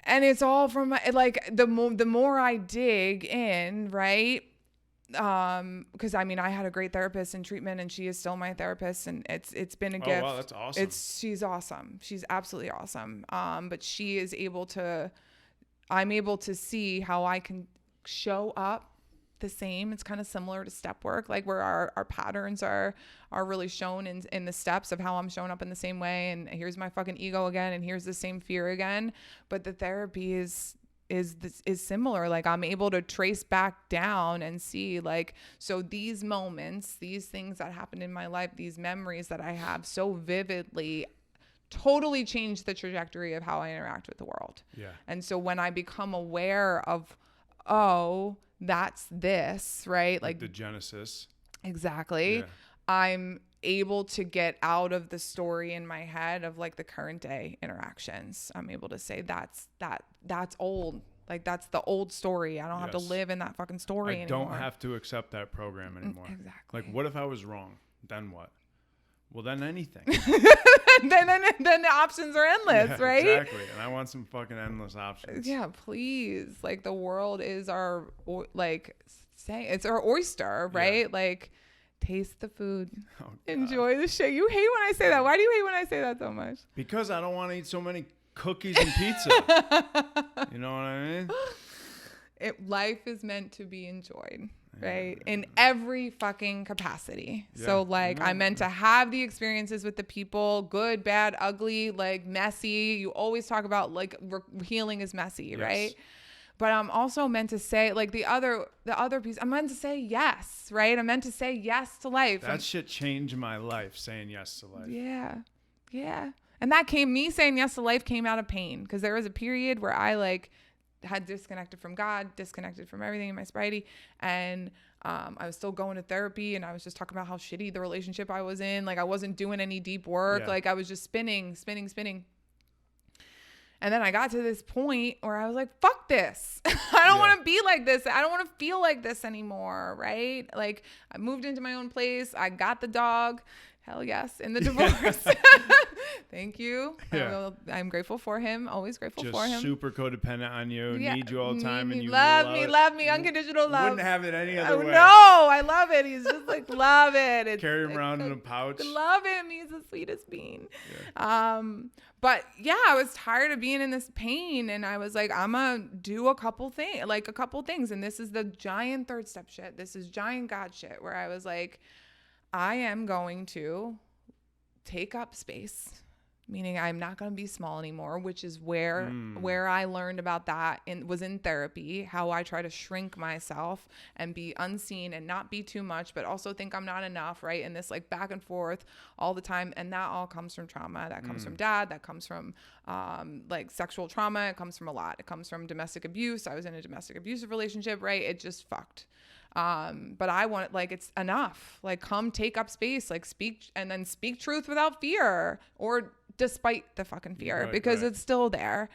And it's all from like the more I dig in, right? Because I mean I had a great therapist in treatment, and she is still my therapist, and it's been a gift. Oh wow, that's awesome. She's awesome. She's absolutely awesome. But she is I'm able to see how I can show up the same. It's kind of similar to step work, like where our patterns are really shown in the steps of how I'm showing up in the same way. And here's my fucking ego again, and here's the same fear again. But the therapy is similar. Like I'm able to trace back down and see like, so these moments, these things that happened in my life, these memories that I have so vividly totally changed the trajectory of how I interact with the world. Yeah. And so when I become aware of, oh, that's this, right? Like the genesis. Exactly. Yeah. I'm able to get out of the story in my head of like the current day interactions. I'm able to say that's old. Like that's the old story. I don't have to live in that fucking story anymore. I don't have to accept that program anymore. Exactly. Like what if I was wrong? Then what? Well, then anything. then the options are endless, Yeah, right? Exactly. And I want some fucking endless options. Yeah, please. Like the world is our it's our oyster, right? Yeah. Like taste the food, Oh, God. enjoy the shit. You hate when I say that. Why do you hate when I say that so much? Because I don't want to eat so many cookies and pizza. You know what I mean? Life is meant to be enjoyed, right? In every fucking capacity. Yeah. So like I'm meant to have the experiences with the people, good, bad, ugly, like messy. You always talk about like healing is messy, Yes. right? But I'm also meant to say like the other piece, I'm meant to say yes, right? I'm meant to say yes to life. That shit changed my life, saying yes to life. Yeah. Yeah. And me saying yes to life came out of pain, because there was a period where I like had disconnected from God, disconnected from everything in my sobriety. And I was still going to therapy, and I was just talking about how shitty the relationship I was in. Like I wasn't doing any deep work. Yeah. Like I was just spinning. And then I got to this point where I was like, fuck this. I don't want to be like this. I don't want to feel like this anymore. Right. Like I moved into my own place. I got the dog. Hell yes. In the divorce. Thank you. Yeah. I'm grateful for him. Always grateful Just for him. super codependent on you. Yeah. Need you all the time. And you love it. me. Unconditional love. Wouldn't have it any other way. No, I love it. He's just like, love it. Carry him around in a pouch. Love him. He's the sweetest bean. Yeah. But yeah, I was tired of being in this pain, and I was like, I'm gonna do a couple things. And this is the giant third step shit. This is giant God shit, where I was like, I am going to take up space, meaning I'm not going to be small anymore, which is where I learned about that was in therapy, how I try to shrink myself and be unseen and not be too much, but also think I'm not enough, right? And this like back and forth all the time. And that all comes from trauma. That comes from dad. That comes from like sexual trauma. It comes from a lot. It comes from domestic abuse. I was in a domestic abusive relationship, right? It just fucked. But I want, like, it's enough. Like, come take up space, like speak truth without fear, or despite the fucking fear, because it's still there.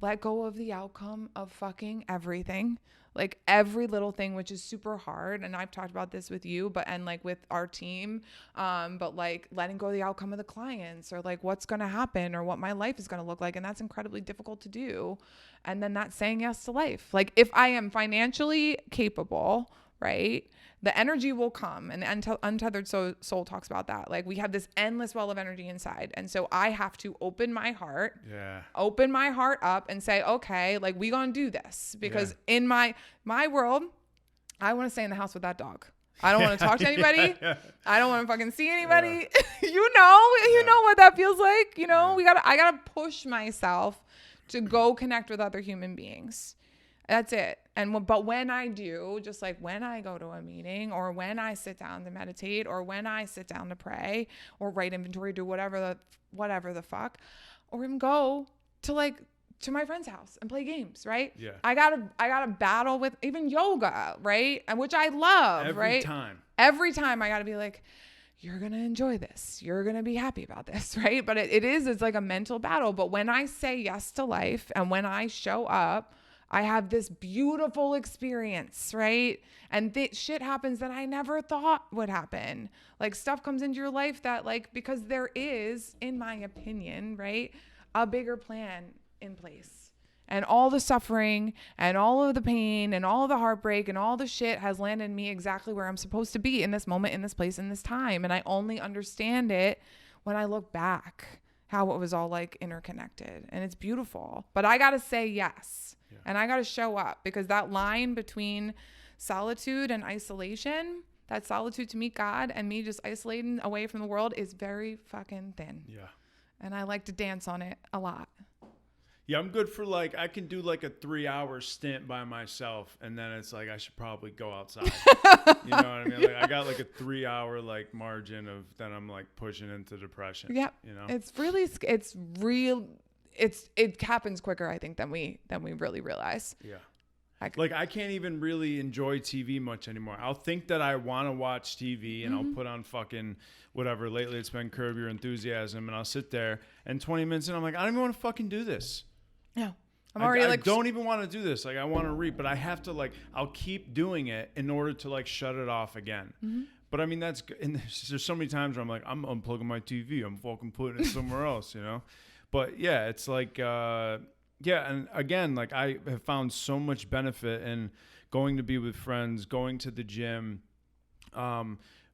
Let go of the outcome of fucking everything, like every little thing, which is super hard. And I've talked about this with you, and like with our team, but like letting go of the outcome of the clients, or like what's going to happen, or what my life is going to look like. And that's incredibly difficult to do. And then that's saying yes to life. Like if I am financially capable, right, the energy will come. And Untethered Soul talks about that. Like we have this endless well of energy inside. And so I have to open my heart up and say, okay, like we gonna do this, because in my world, I want to stay in the house with that dog. I don't want to talk to anybody. I don't want to fucking see anybody. You know what that feels like. You know, I gotta push myself to go connect with other human beings. That's it. But when I do, just like when I go to a meeting, or when I sit down to meditate, or when I sit down to pray, or write inventory, do whatever the fuck, or even go to my friend's house and play games, right? Yeah. I gotta battle with even yoga, right? And which I love, right? Every time I gotta be like, you're going to enjoy this. You're going to be happy about this, right? But it's like a mental battle. But when I say yes to life, and when I show up, I have this beautiful experience, right? And shit happens that I never thought would happen. Like stuff comes into your life that like, because there is, in my opinion, right, a bigger plan in place. And all the suffering and all of the pain and all of the heartbreak and all the shit has landed me exactly where I'm supposed to be in this moment, in this place, in this time. And I only understand it when I look back, how it was all like interconnected. And it's beautiful. But I got to say yes. Yeah. And I got to show up, because that line between solitude and isolation, that solitude to meet God and me just isolating away from the world, is very fucking thin. Yeah. And I like to dance on it a lot. Yeah, I'm good for like, I can do like a 3-hour stint by myself, and then it's like I should probably go outside. You know what I mean? Like I got like a 3-hour like margin of then I'm like pushing into depression. Yeah, you know, it happens quicker, I think, than we really realize. Yeah. Like I can't even really enjoy TV much anymore. I'll think that I want to watch TV, and I'll put on fucking whatever. Lately it's been Curb Your Enthusiasm, and I'll sit there, and 20 minutes in I'm like, I don't even want to fucking do this. Yeah. I don't even want to do this. Like I want to read, but I have to I'll keep doing it in order to like shut it off again. But I mean, that's good. And there's so many times where I'm like, I'm unplugging my TV. I'm fucking putting it somewhere else, you know? But yeah, it's like, yeah. And again, like I have found so much benefit in going to be with friends, going to the gym,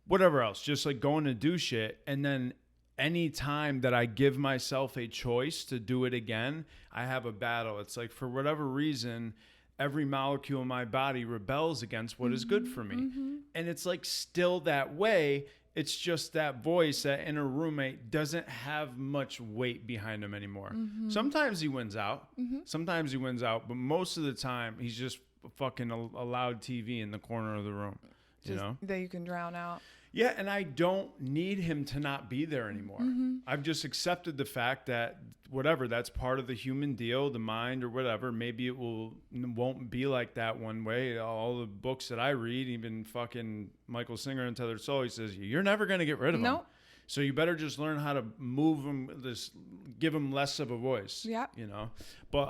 whatever else, just like going to do shit. And then any time that I give myself a choice to do it again, I have a battle. It's like, for whatever reason, every molecule in my body rebels against what is good for me. And it's like still that way. It's just that voice, that inner roommate, doesn't have much weight behind him anymore. Sometimes he wins out. Sometimes he wins out. But most of the time, he's just fucking a loud TV in the corner of the room. You know? That you can drown out. Yeah, and I don't need him to not be there anymore. I've just accepted the fact that whatever, that's part of the human deal, the mind or whatever. Maybe it won't be like that one way. All the books that I read, even fucking Michael Singer, Untethered Soul, he says, you're never going to get rid of him. So you better just learn how to move him, just give him less of a voice. Yeah. You know? But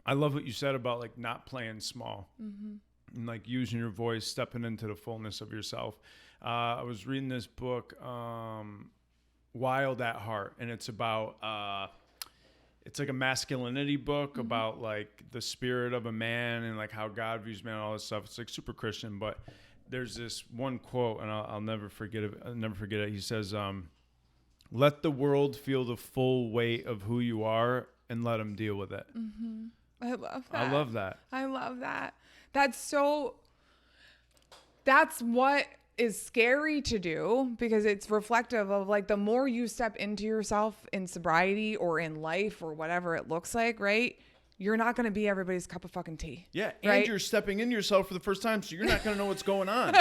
I love what you said about like not playing small. And like using your voice, stepping into the fullness of yourself. I was reading this book, Wild at Heart, and it's about, it's like a masculinity book about like the spirit of a man and like how God views man and all this stuff. It's like super Christian, but there's this one quote, and I'll never forget it. I'll never forget it. He says, let the world feel the full weight of who you are and let them deal with it. I love that. I love that. I love that. That's what is scary to do, because it's reflective of like the more you step into yourself in sobriety or in life or whatever it looks like, right? You're not going to be everybody's cup of fucking tea. Yeah, right? and you're stepping into yourself for the first time, so you're not going to know what's going on.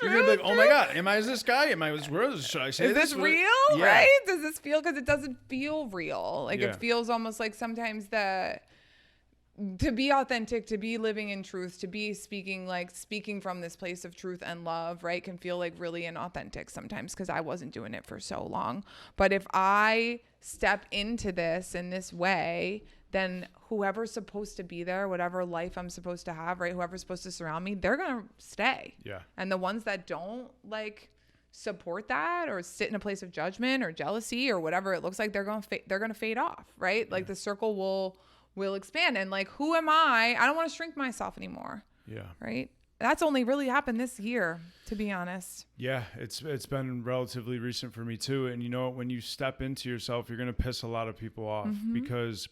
You're going to be like, oh my God, am I this guy? Am I this? Should I say Is this real? Yeah. Right? Does this feel, because it doesn't feel real. Like Yeah. it feels almost like sometimes to be authentic, to be living in truth, to be speaking from this place of truth and love, right, can feel like really inauthentic sometimes, because I wasn't doing it for so long. But if I step into this in this way, then whoever's supposed to be there, whatever life I'm supposed to have, right, whoever's supposed to surround me, they're going to stay. Yeah. And the ones that don't like support that or sit in a place of judgment or jealousy or whatever it looks like, they're going to fade off, right? Like the circle will expand. And like, who am I? I don't want to shrink myself anymore. Yeah. Right. That's only really happened this year, to be honest. Yeah. It's been relatively recent for me too. And you know, when you step into yourself, you're going to piss a lot of people off because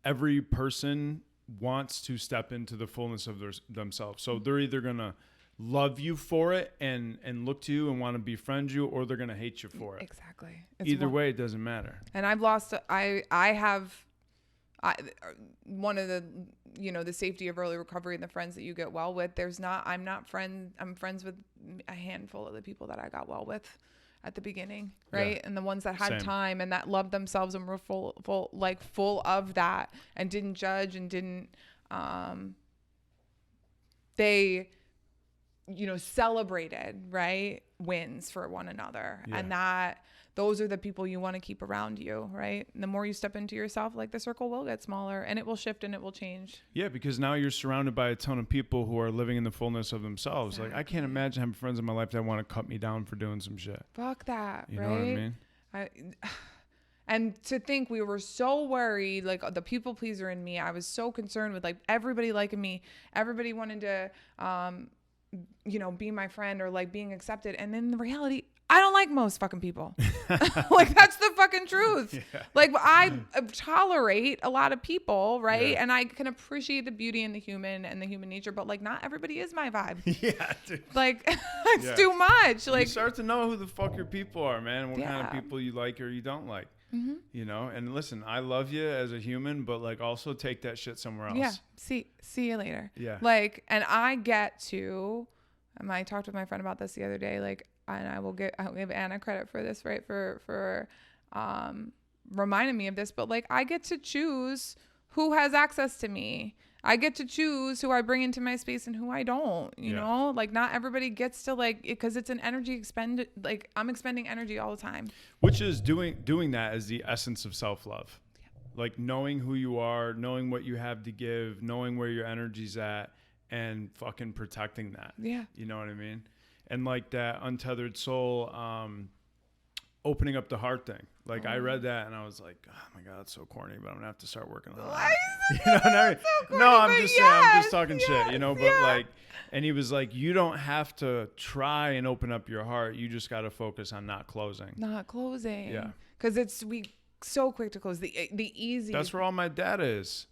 every person wants to step into the fullness of themselves. So they're either going to love you for it and look to you and want to befriend you, or they're going to hate you for it. Exactly. Either way, it doesn't matter. And one of the, the safety of early recovery and the friends that you get well with, I'm friends with a handful of the people that I got well with at the beginning, right? Yeah. And the ones that had time and that loved themselves and were full of that and didn't judge and didn't, they, celebrated, right, wins for one another. Yeah. And those are the people you want to keep around you, right? And the more you step into yourself, like the circle will get smaller and it will shift and it will change. Yeah, because now you're surrounded by a ton of people who are living in the fullness of themselves. Exactly. Like, I can't imagine having friends in my life that want to cut me down for doing some shit. Fuck that, you right? know what I mean? And to think we were so worried, like the people pleaser in me, I was so concerned with like everybody liking me. Everybody wanted to, be my friend or like being accepted. And in the reality, I don't like most fucking people. Like, that's the fucking truth. Yeah. Like, I tolerate a lot of people, right? Yeah. And I can appreciate the beauty in the human and the human nature, but like, not everybody is my vibe. Yeah, dude. Like, it's too much. Like, you start to know who the fuck your people are, man. What kind of people you like or you don't like. And listen, I love you as a human, but like, also take that shit somewhere else. Yeah. See you later. Yeah. Like, and I talked with my friend about this the other day, like, and I'll give Anna credit for this, right? For reminding me of this, but like, I get to choose who has access to me. I get to choose who I bring into my space and who I don't, you know, like not everybody gets to like, because it's an energy like I'm expending energy all the time. Which is doing that is the essence of self-love. Yeah. Like knowing who you are, knowing what you have to give, knowing where your energy's at and fucking protecting that. Yeah. You know what I mean? and like that Untethered Soul, opening up the heart thing. Like I read that and I was like, oh my God, it's so corny, but I'm gonna have to start working on that. Why is You know what I mean? so corny, No, I'm but just saying, I'm just yes, talking shit, you know, but yeah. like, and he was like, you don't have to try and open up your heart. You just got to focus on not closing. Not closing. Yeah. Because we so quick to close. The easy. That's where all my data is.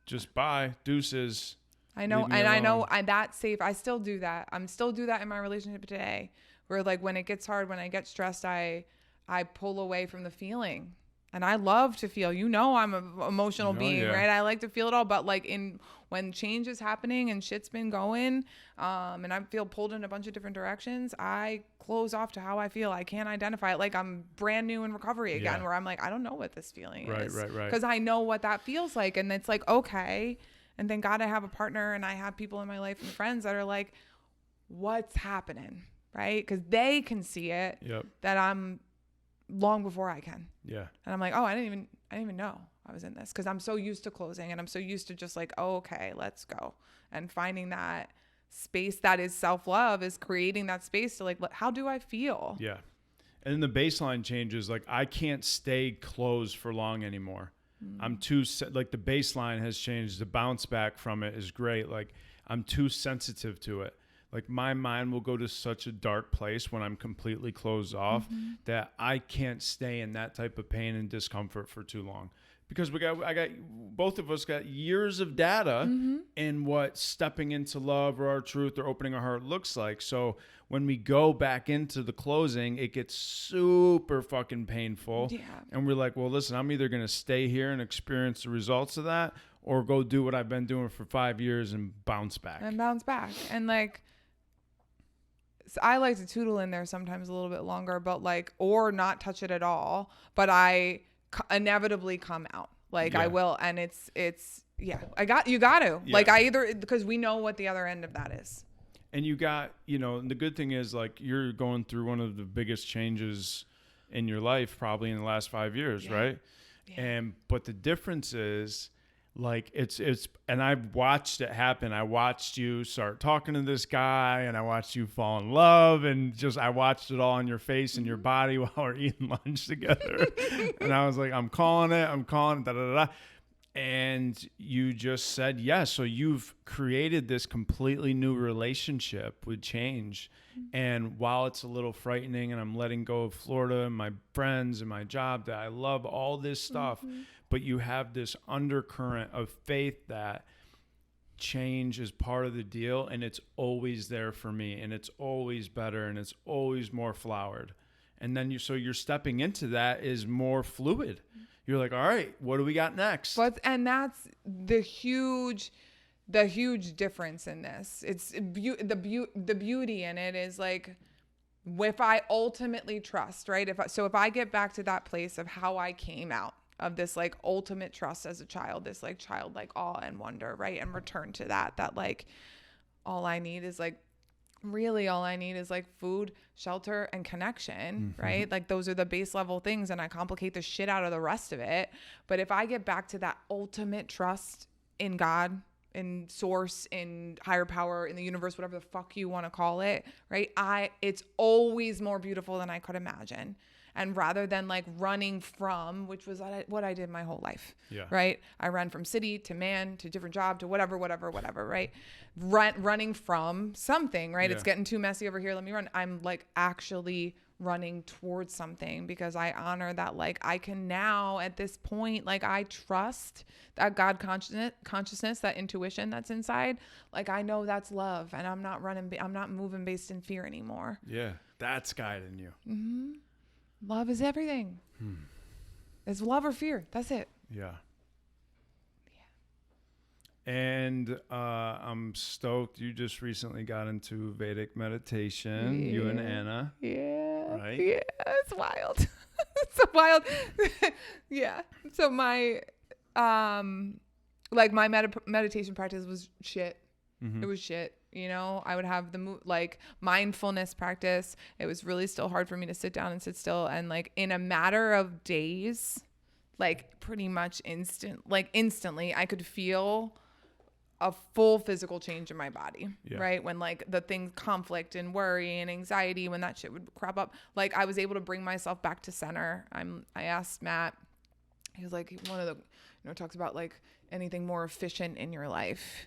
Just bye, deuces. I know, Leave me and I know alone. that's safe. I still do that. I'm still do that in my relationship today, where like when it gets hard, when I get stressed, I pull away from the feeling. And I love to feel. You know, I'm an emotional being, yeah. right? I like to feel it all. But like when change is happening and shit's been going, and I feel pulled in a bunch of different directions, I close off to how I feel. I can't identify it. Like I'm brand new in recovery again, Yeah. where I'm like, I don't know what this feeling is. Right. Because I know what that feels like. And it's like, okay. And thank God I have a partner and I have people in my life and friends that are like, what's happening? Right? Because they can see it. Yep. That I'm long before I can. Yeah. And I'm like, oh, I didn't even know I was in this, because I'm so used to closing and I'm so used to just like, oh, okay, let's go. And finding that space that is self-love is creating that space to like, how do I feel? Yeah. And then the baseline changes. Like I can't stay closed for long anymore. I'm too, like the baseline has changed. The bounce back from it is great. Like I'm too sensitive to it. Like my mind will go to such a dark place when I'm completely closed off that I can't stay in that type of pain and discomfort for too long, because both of us got years of data in what stepping into love or our truth or opening our heart looks like. So when we go back into the closing, it gets super fucking painful. Yeah. And we're like, well, listen, I'm either going to stay here and experience the results of that, or go do what I've been doing for 5 years and bounce back. And like, so I like to tootle in there sometimes a little bit longer, but like, or not touch it at all, but I inevitably come out. Like I will. And it's, yeah, you got to like, because we know what the other end of that is. And you got, and the good thing is like you're going through one of the biggest changes in your life probably in the last 5 years, right? Yeah. But the difference is like it's and I've watched it happen. I watched you start talking to this guy and I watched you fall in love, and just I watched it all on your face and your body while we're eating lunch together. And I was like, I'm calling it, da da da. And you just said yes. So you've created this completely new relationship with change. And while it's a little frightening and I'm letting go of Florida and my friends and my job, that I love all this stuff, but you have this undercurrent of faith that change is part of the deal, and it's always there for me, and it's always better, and it's always more flowered. And then you're stepping into that is more fluid. You're like, all right, what do we got next? And that's the huge difference in this. It's the beauty in it is like, if I ultimately trust, right? If I get back to that place of how I came out of this like ultimate trust as a child, this like childlike awe and wonder, right? And return to that like all I need is like food, shelter, and connection, right? Like those are the base level things, and I complicate the shit out of the rest of it. But if I get back to that ultimate trust in God, in source, in higher power, in the universe, whatever the fuck you want to call it, right? It's always more beautiful than I could imagine. And rather than like running from, which was what I did my whole life, right? I ran from city to man to different job to whatever, right? Running from something, right? It's getting too messy over here. Let me run. I'm like actually running towards something, because I honor that. Like I can now at this point, like I trust that God consciousness, that intuition that's inside. Like I know that's love, and I'm not moving based in fear anymore. Yeah, that's guiding you. Love is everything. It's love or fear. That's it. Yeah. And I'm stoked you just recently got into Vedic meditation, you and Anna. Yeah. Right? Yeah, it's wild. It's so wild. Yeah. So my like my meditation practice was shit. It was shit. I would have the like mindfulness practice. It was really still hard for me to sit down and sit still. And like in a matter of days, like pretty much instantly, I could feel a full physical change in my body, Yeah. right? When like the things, conflict and worry and anxiety, when that shit would crop up, like I was able to bring myself back to center. I asked Matt, he was like, one of the, talks about like anything more efficient in your life.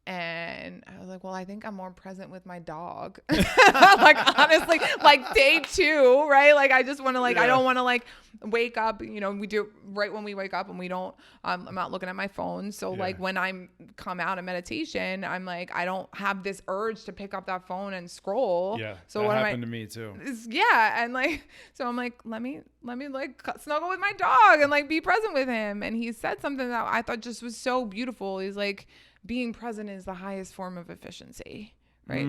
And I was like, well, I think I'm more present with my dog. Like, honestly, like day 2, right? Like, I just want to like, I don't want to like wake up, we do it right when we wake up and we don't, I'm not looking at my phone. So like when I'm come out of meditation, I'm like, I don't have this urge to pick up that phone and scroll. Yeah. So that what happened to me too. Yeah. And like, so I'm like, let me like snuggle with my dog and like be present with him. And he said something that I thought just was so beautiful. He's like, being present is the highest form of efficiency, right?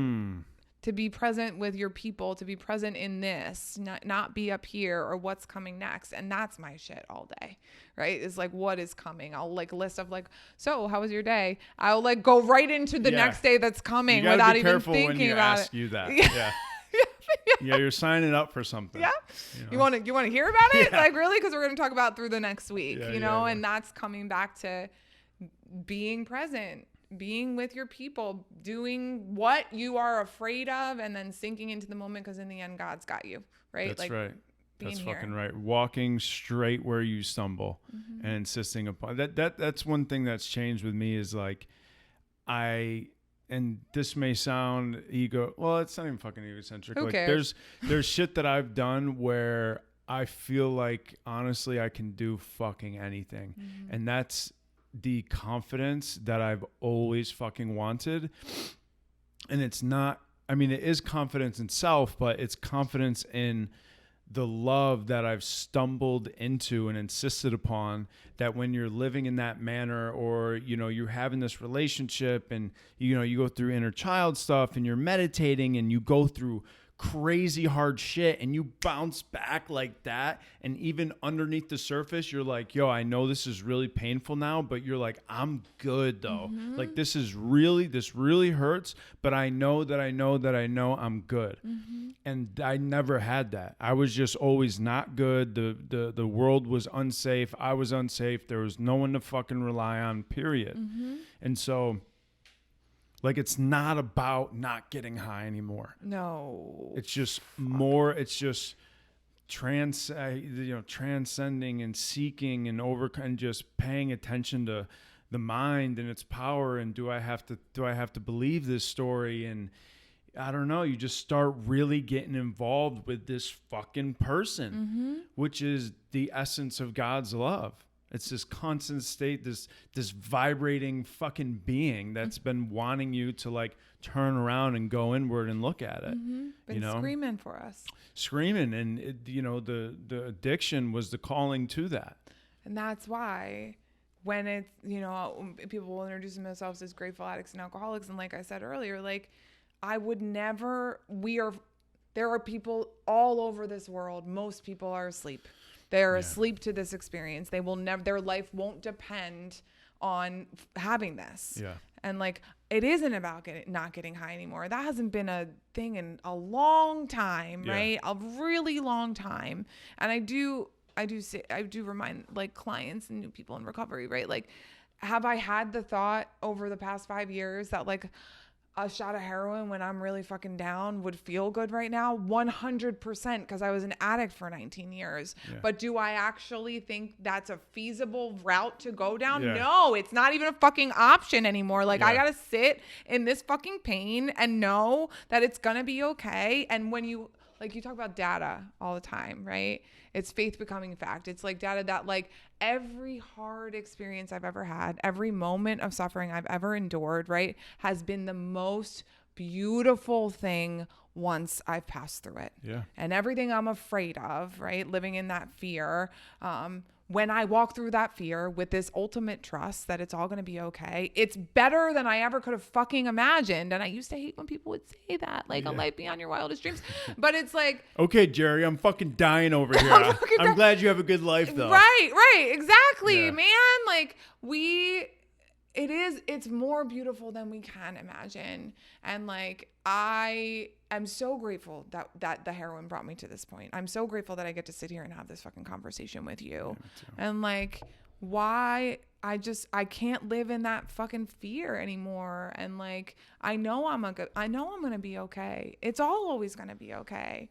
To be present with your people, to be present in this, not be up here or what's coming next. And that's my shit all day, right? Is like, what is coming? I'll like list of like, so how was your day? I'll like go right into the next day that's coming without even thinking about it. You that. Yeah. Yeah, you're signing up for something. Yeah. You want to hear about it? Yeah. Like really? Because we're going to talk about through the next week, Yeah. And that's coming back to being present, being with your people, doing what you are afraid of, and then sinking into the moment, because in the end, God's got you, right? That's like, right. That's here. fucking right. Walking straight where you stumble and insisting upon that's one thing that's changed with me is like and this may sound well, it's not even fucking egocentric. Who like cares? there's shit that I've done where I feel like honestly I can do fucking anything. And that's the confidence that I've always fucking wanted. And it's not, I mean, it is confidence in self, but it's confidence in the love that I've stumbled into and insisted upon, that when you're living in that manner, or, you're having this relationship and, you go through inner child stuff and you're meditating and you go through crazy hard shit and you bounce back like that, and even underneath the surface you're like, yo, I know this is really painful now, but you're like, I'm good though. Like this really hurts, but I know I'm good. And I never had that. I was just always not good. The world was unsafe. I was unsafe. There was no one to fucking rely on, period. And so like, it's not about not getting high anymore. No. It's just more, it's just transcending and seeking and just paying attention to the mind and its power. And do I have to believe this story? And I don't know, you just start really getting involved with this fucking person, which is the essence of God's love. It's this constant state, this vibrating fucking being that's been wanting you to like turn around and go inward and look at it. Been screaming for us. Screaming. And it, the addiction was the calling to that. And that's why when it's, people will introduce themselves as grateful addicts and alcoholics. And like I said earlier, like I would never, there are people all over this world. Most people are asleep. They're asleep to this experience. They will never, their life won't depend on having this. Yeah. And like, it isn't about not getting high anymore. That hasn't been a thing in a long time, right? A really long time. And I do remind like clients and new people in recovery, right? Like, have I had the thought over the past 5 years that like a shot of heroin when I'm really fucking down would feel good right now? 100%, because I was an addict for 19 years. Yeah. But do I actually think that's a feasible route to go down? Yeah. No, it's not even a fucking option anymore. Like, I gotta sit in this fucking pain and know that it's gonna be okay. And when you talk about data all the time, right? It's faith becoming fact. It's like data that like every hard experience I've ever had, every moment of suffering I've ever endured, right, has been the most beautiful thing once I've passed through it. Yeah. And everything I'm afraid of, right, living in that fear, when I walk through that fear with this ultimate trust that it's all going to be okay, it's better than I ever could have fucking imagined. And I used to hate when people would say that, like a life beyond your wildest dreams. But it's like, okay, Jerry, I'm fucking dying over here. I'm glad you have a good life though. Right. Exactly, man. Like it's more beautiful than we can imagine. And like, I am so grateful that the heroin brought me to this point. I'm so grateful that I get to sit here and have this fucking conversation with you. And like, why I can't live in that fucking fear anymore. And like, I know I'm going to be okay. It's all always going to be okay.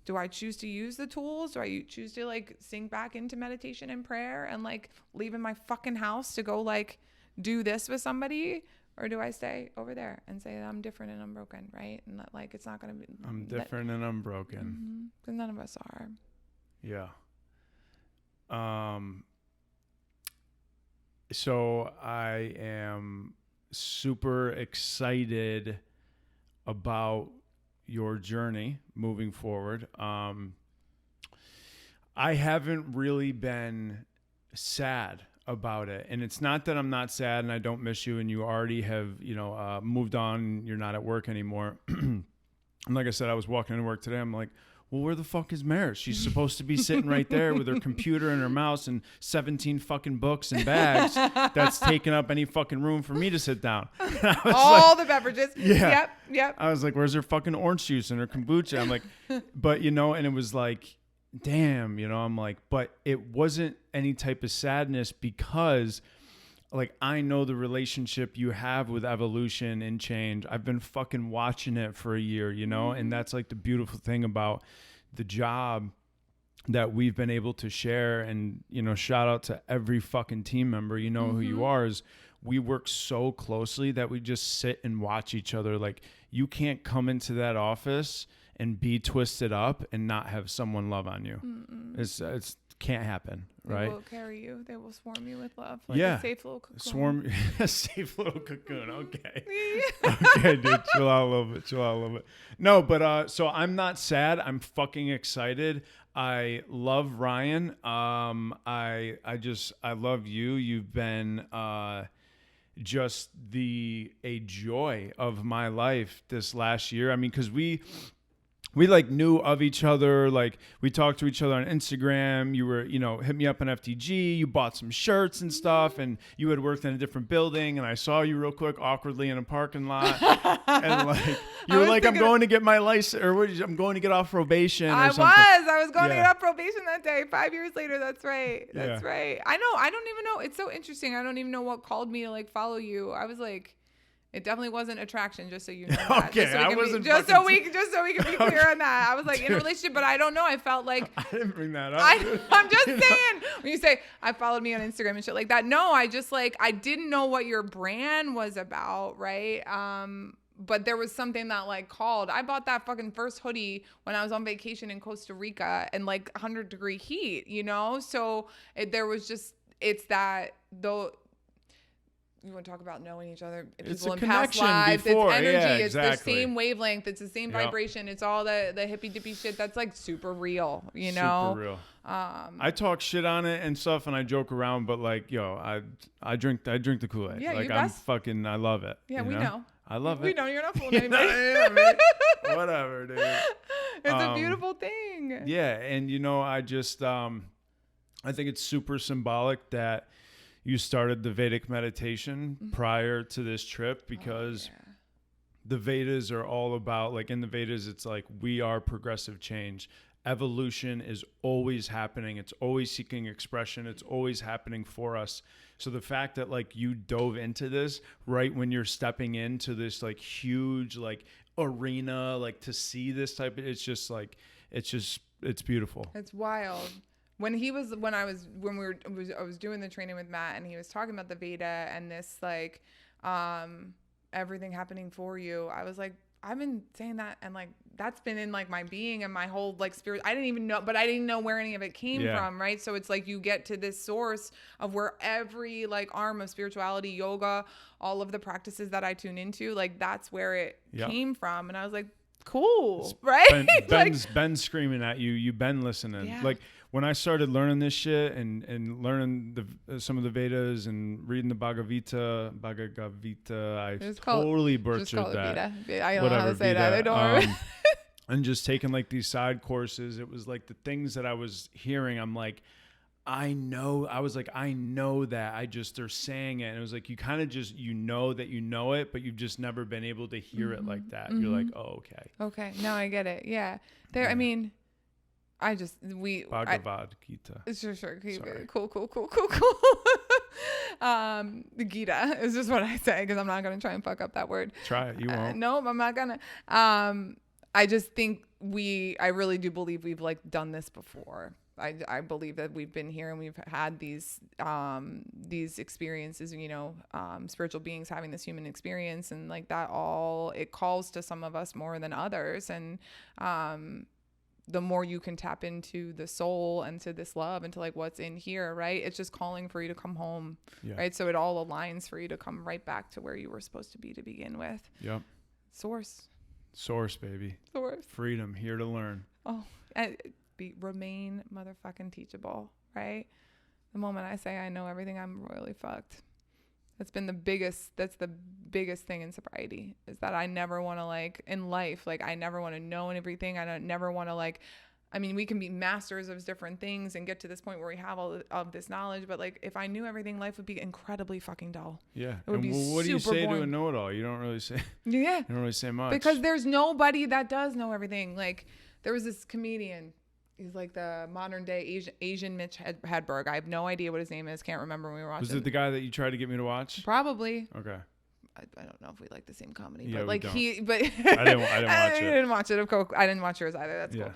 Do I choose to use the tools? Do I choose to like sink back into meditation and prayer and like leave in my fucking house to go like do this with somebody? Or do I stay over there and say that I'm different and I'm broken, right? And that like, it's not going to be. I'm different and I'm broken. Because none of us are. Yeah. So I am super excited about your journey moving forward. I haven't really been sad about it, and it's not that I'm not sad and I don't miss you and you already have, moved on, you're not at work anymore. And like I said, I was walking into work today, I'm like, well, where the fuck is Maris? She's supposed to be sitting right there with her computer and her mouse and 17 fucking books and bags that's taking up any fucking room for me to sit down. All the beverages. Yeah. Yep. I was like, where's her fucking orange juice and her kombucha? I'm like, but, and it was like, damn, I'm like, but it wasn't any type of sadness because like, I know the relationship you have with evolution and change. I've been fucking watching it for a year, and that's like the beautiful thing about the job that we've been able to share. And, shout out to every fucking team member, who you are, is we work so closely that we just sit and watch each other. Like, you can't come into that office and be twisted up and not have someone love on you. It's can't happen, right? They will carry you. They will swarm you with love. Like a safe little cocoon. A safe little cocoon. Okay. Okay, dude. Chill out a little bit. No, but so I'm not sad. I'm fucking excited. I love Ryan. I love you. You've been just a joy of my life this last year. I mean, because we like knew of each other. Like, we talked to each other on Instagram. You were, hit me up on FTG. You bought some shirts and stuff, and you had worked in a different building. And I saw you real quick, awkwardly in a parking lot. And like, you were like, I'm going to get my license, or I'm going to get off probation. I was going to get off probation that day. 5 years later. That's right. Right. I know. I don't even know. It's so interesting. I don't even know what called me to like follow you. I was like, it definitely wasn't attraction, just so you know that. Okay, just so we can be clear on that. I was like in a relationship, but I don't know. I felt like I didn't bring that up. I'm just saying, when you say I followed me on Instagram and shit like that. No, I just like, I didn't know what your brand was about, right? But there was something that like called. I bought that fucking first hoodie when I was on vacation in Costa Rica in like 100-degree heat, So it's that though. You want to talk about knowing each other, people in past lives, before. It's energy, yeah, it's exactly. the same wavelength, it's the same vibration, it's all the hippy dippy shit that's like super real, Super real. I talk shit on it and stuff, and I joke around, but like, I drink the Kool-Aid. Yeah, like, I love it. Yeah, we know. I love it. We know you're not fooling anybody. Whatever, dude. It's a beautiful thing. Yeah, and I just I think it's super symbolic that you started the Vedic meditation prior to this trip, because the Vedas are all about, like, in the Vedas, it's like, we are progressive change. Evolution is always happening. It's always seeking expression. It's always happening for us. So the fact that like you dove into this right when you're stepping into this like huge like arena, like to see this type of, it's beautiful. It's wild. I was doing the training with Matt, and he was talking about the Veda and this like everything happening for you. I was like, I've been saying that, and like that's been in like my being and my whole like spirit. I didn't know where any of it came from, right? So it's like you get to this source of where every like arm of spirituality, yoga, all of the practices that I tune into, like that's where it came from. And I was like, cool, right? Ben's screaming at you. You've been listening. Yeah. Like when I started learning this shit and learning some of the Vedas and reading the Bhagavad Gita, I totally butchered that. I don't know how to say that. I don't. And just taking like these side courses, it was like the things that I was hearing. I'm like, I know that. They're saying it. And it was like, you kind of just, that you know it, but you've just never been able to hear it like that. Mm-hmm. You're like, oh, okay. Okay. Now I get it. Yeah. I mean, Bhagavad Gita. Sure. Sorry. Cool. The Gita is just what I say because I'm not going to try and fuck up that word. Try it. You won't. No, I'm not going to. I just think I really do believe we've like done this before. I believe that we've been here and we've had these experiences, you know, spiritual beings having this human experience and like that all, it calls to some of us more than others. And, the more you can tap into the soul and to this love and to like what's in here, right? It's just calling for you to come home, right? So it all aligns for you to come right back to where you were supposed to be to begin with. Yep. Source, baby. Source. Freedom, here to learn. Oh, remain motherfucking teachable, right? The moment I say I know everything, I'm royally fucked. That's the biggest thing in sobriety is that I never want to like in life, like I never want to know everything. I don't never want to like, I mean, we can be masters of different things and get to this point where we have all of this knowledge, but like if I knew everything, life would be incredibly fucking dull. Yeah. It would be what do you super say boring. to a know-it-all? You don't really say. Yeah. You don't really say much. Because there's nobody that does know everything. Like there was this comedian. He's like the modern day Asian Mitch Hedberg. I have no idea what his name is. Can't remember when we were watching. Was it the guy that you tried to get me to watch? Probably. Okay. I don't know if we like the same comedy, Yeah, but like we don't. I didn't watch it. You didn't watch it, of course. I didn't watch yours either. That's Yeah.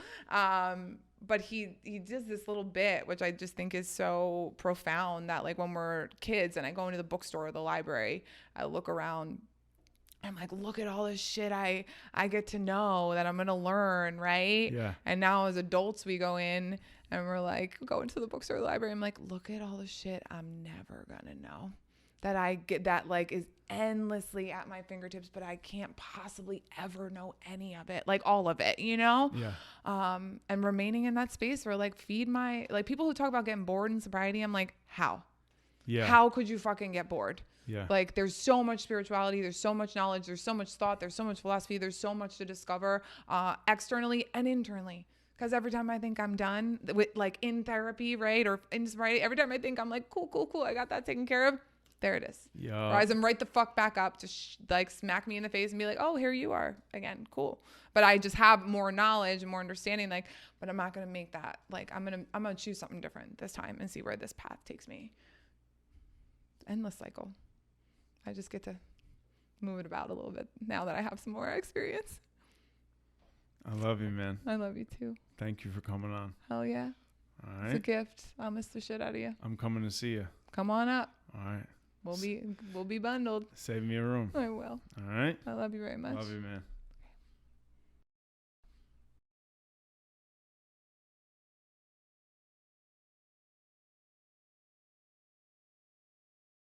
cool. But he does this little bit, which I just think is so profound that like when we're kids and I go into the bookstore or the library, I look around. I'm like, look at all this shit I get to know that I'm going to learn, right? Yeah. And now as adults, we go in and we're like, go into the bookstore or the library. I'm like, look at all the shit I'm never going to know that I get that like is endlessly at my fingertips, but I can't possibly ever know any of it, like all of it, you know? Yeah. And remaining in that space where like like people who talk about getting bored in sobriety, I'm like, how? Yeah. How could you fucking get bored? Yeah. Like there's so much spirituality, there's so much knowledge, there's so much thought, there's so much philosophy, there's so much to discover externally and internally. Because every time I think I'm done with like in therapy, right, or in sobriety, every time I think I'm like, cool, I got that taken care of, there it is. Yeah. Rise them right the fuck back up to like smack me in the face and be like, oh, here you are again, cool. But I just have more knowledge and more understanding, like, but I'm not gonna make that like I'm gonna choose something different this time and see where this path takes me. Endless cycle. I just get to move it about a little bit now that I have some more experience. I love you, man. I love you too. Thank you for coming on. Hell yeah. All It's a right. gift. I'll miss the shit out of you. I'm coming to see you. Come on up. All right. We'll be bundled. Save me a room. I will. All right. I love you very much. Love you, man.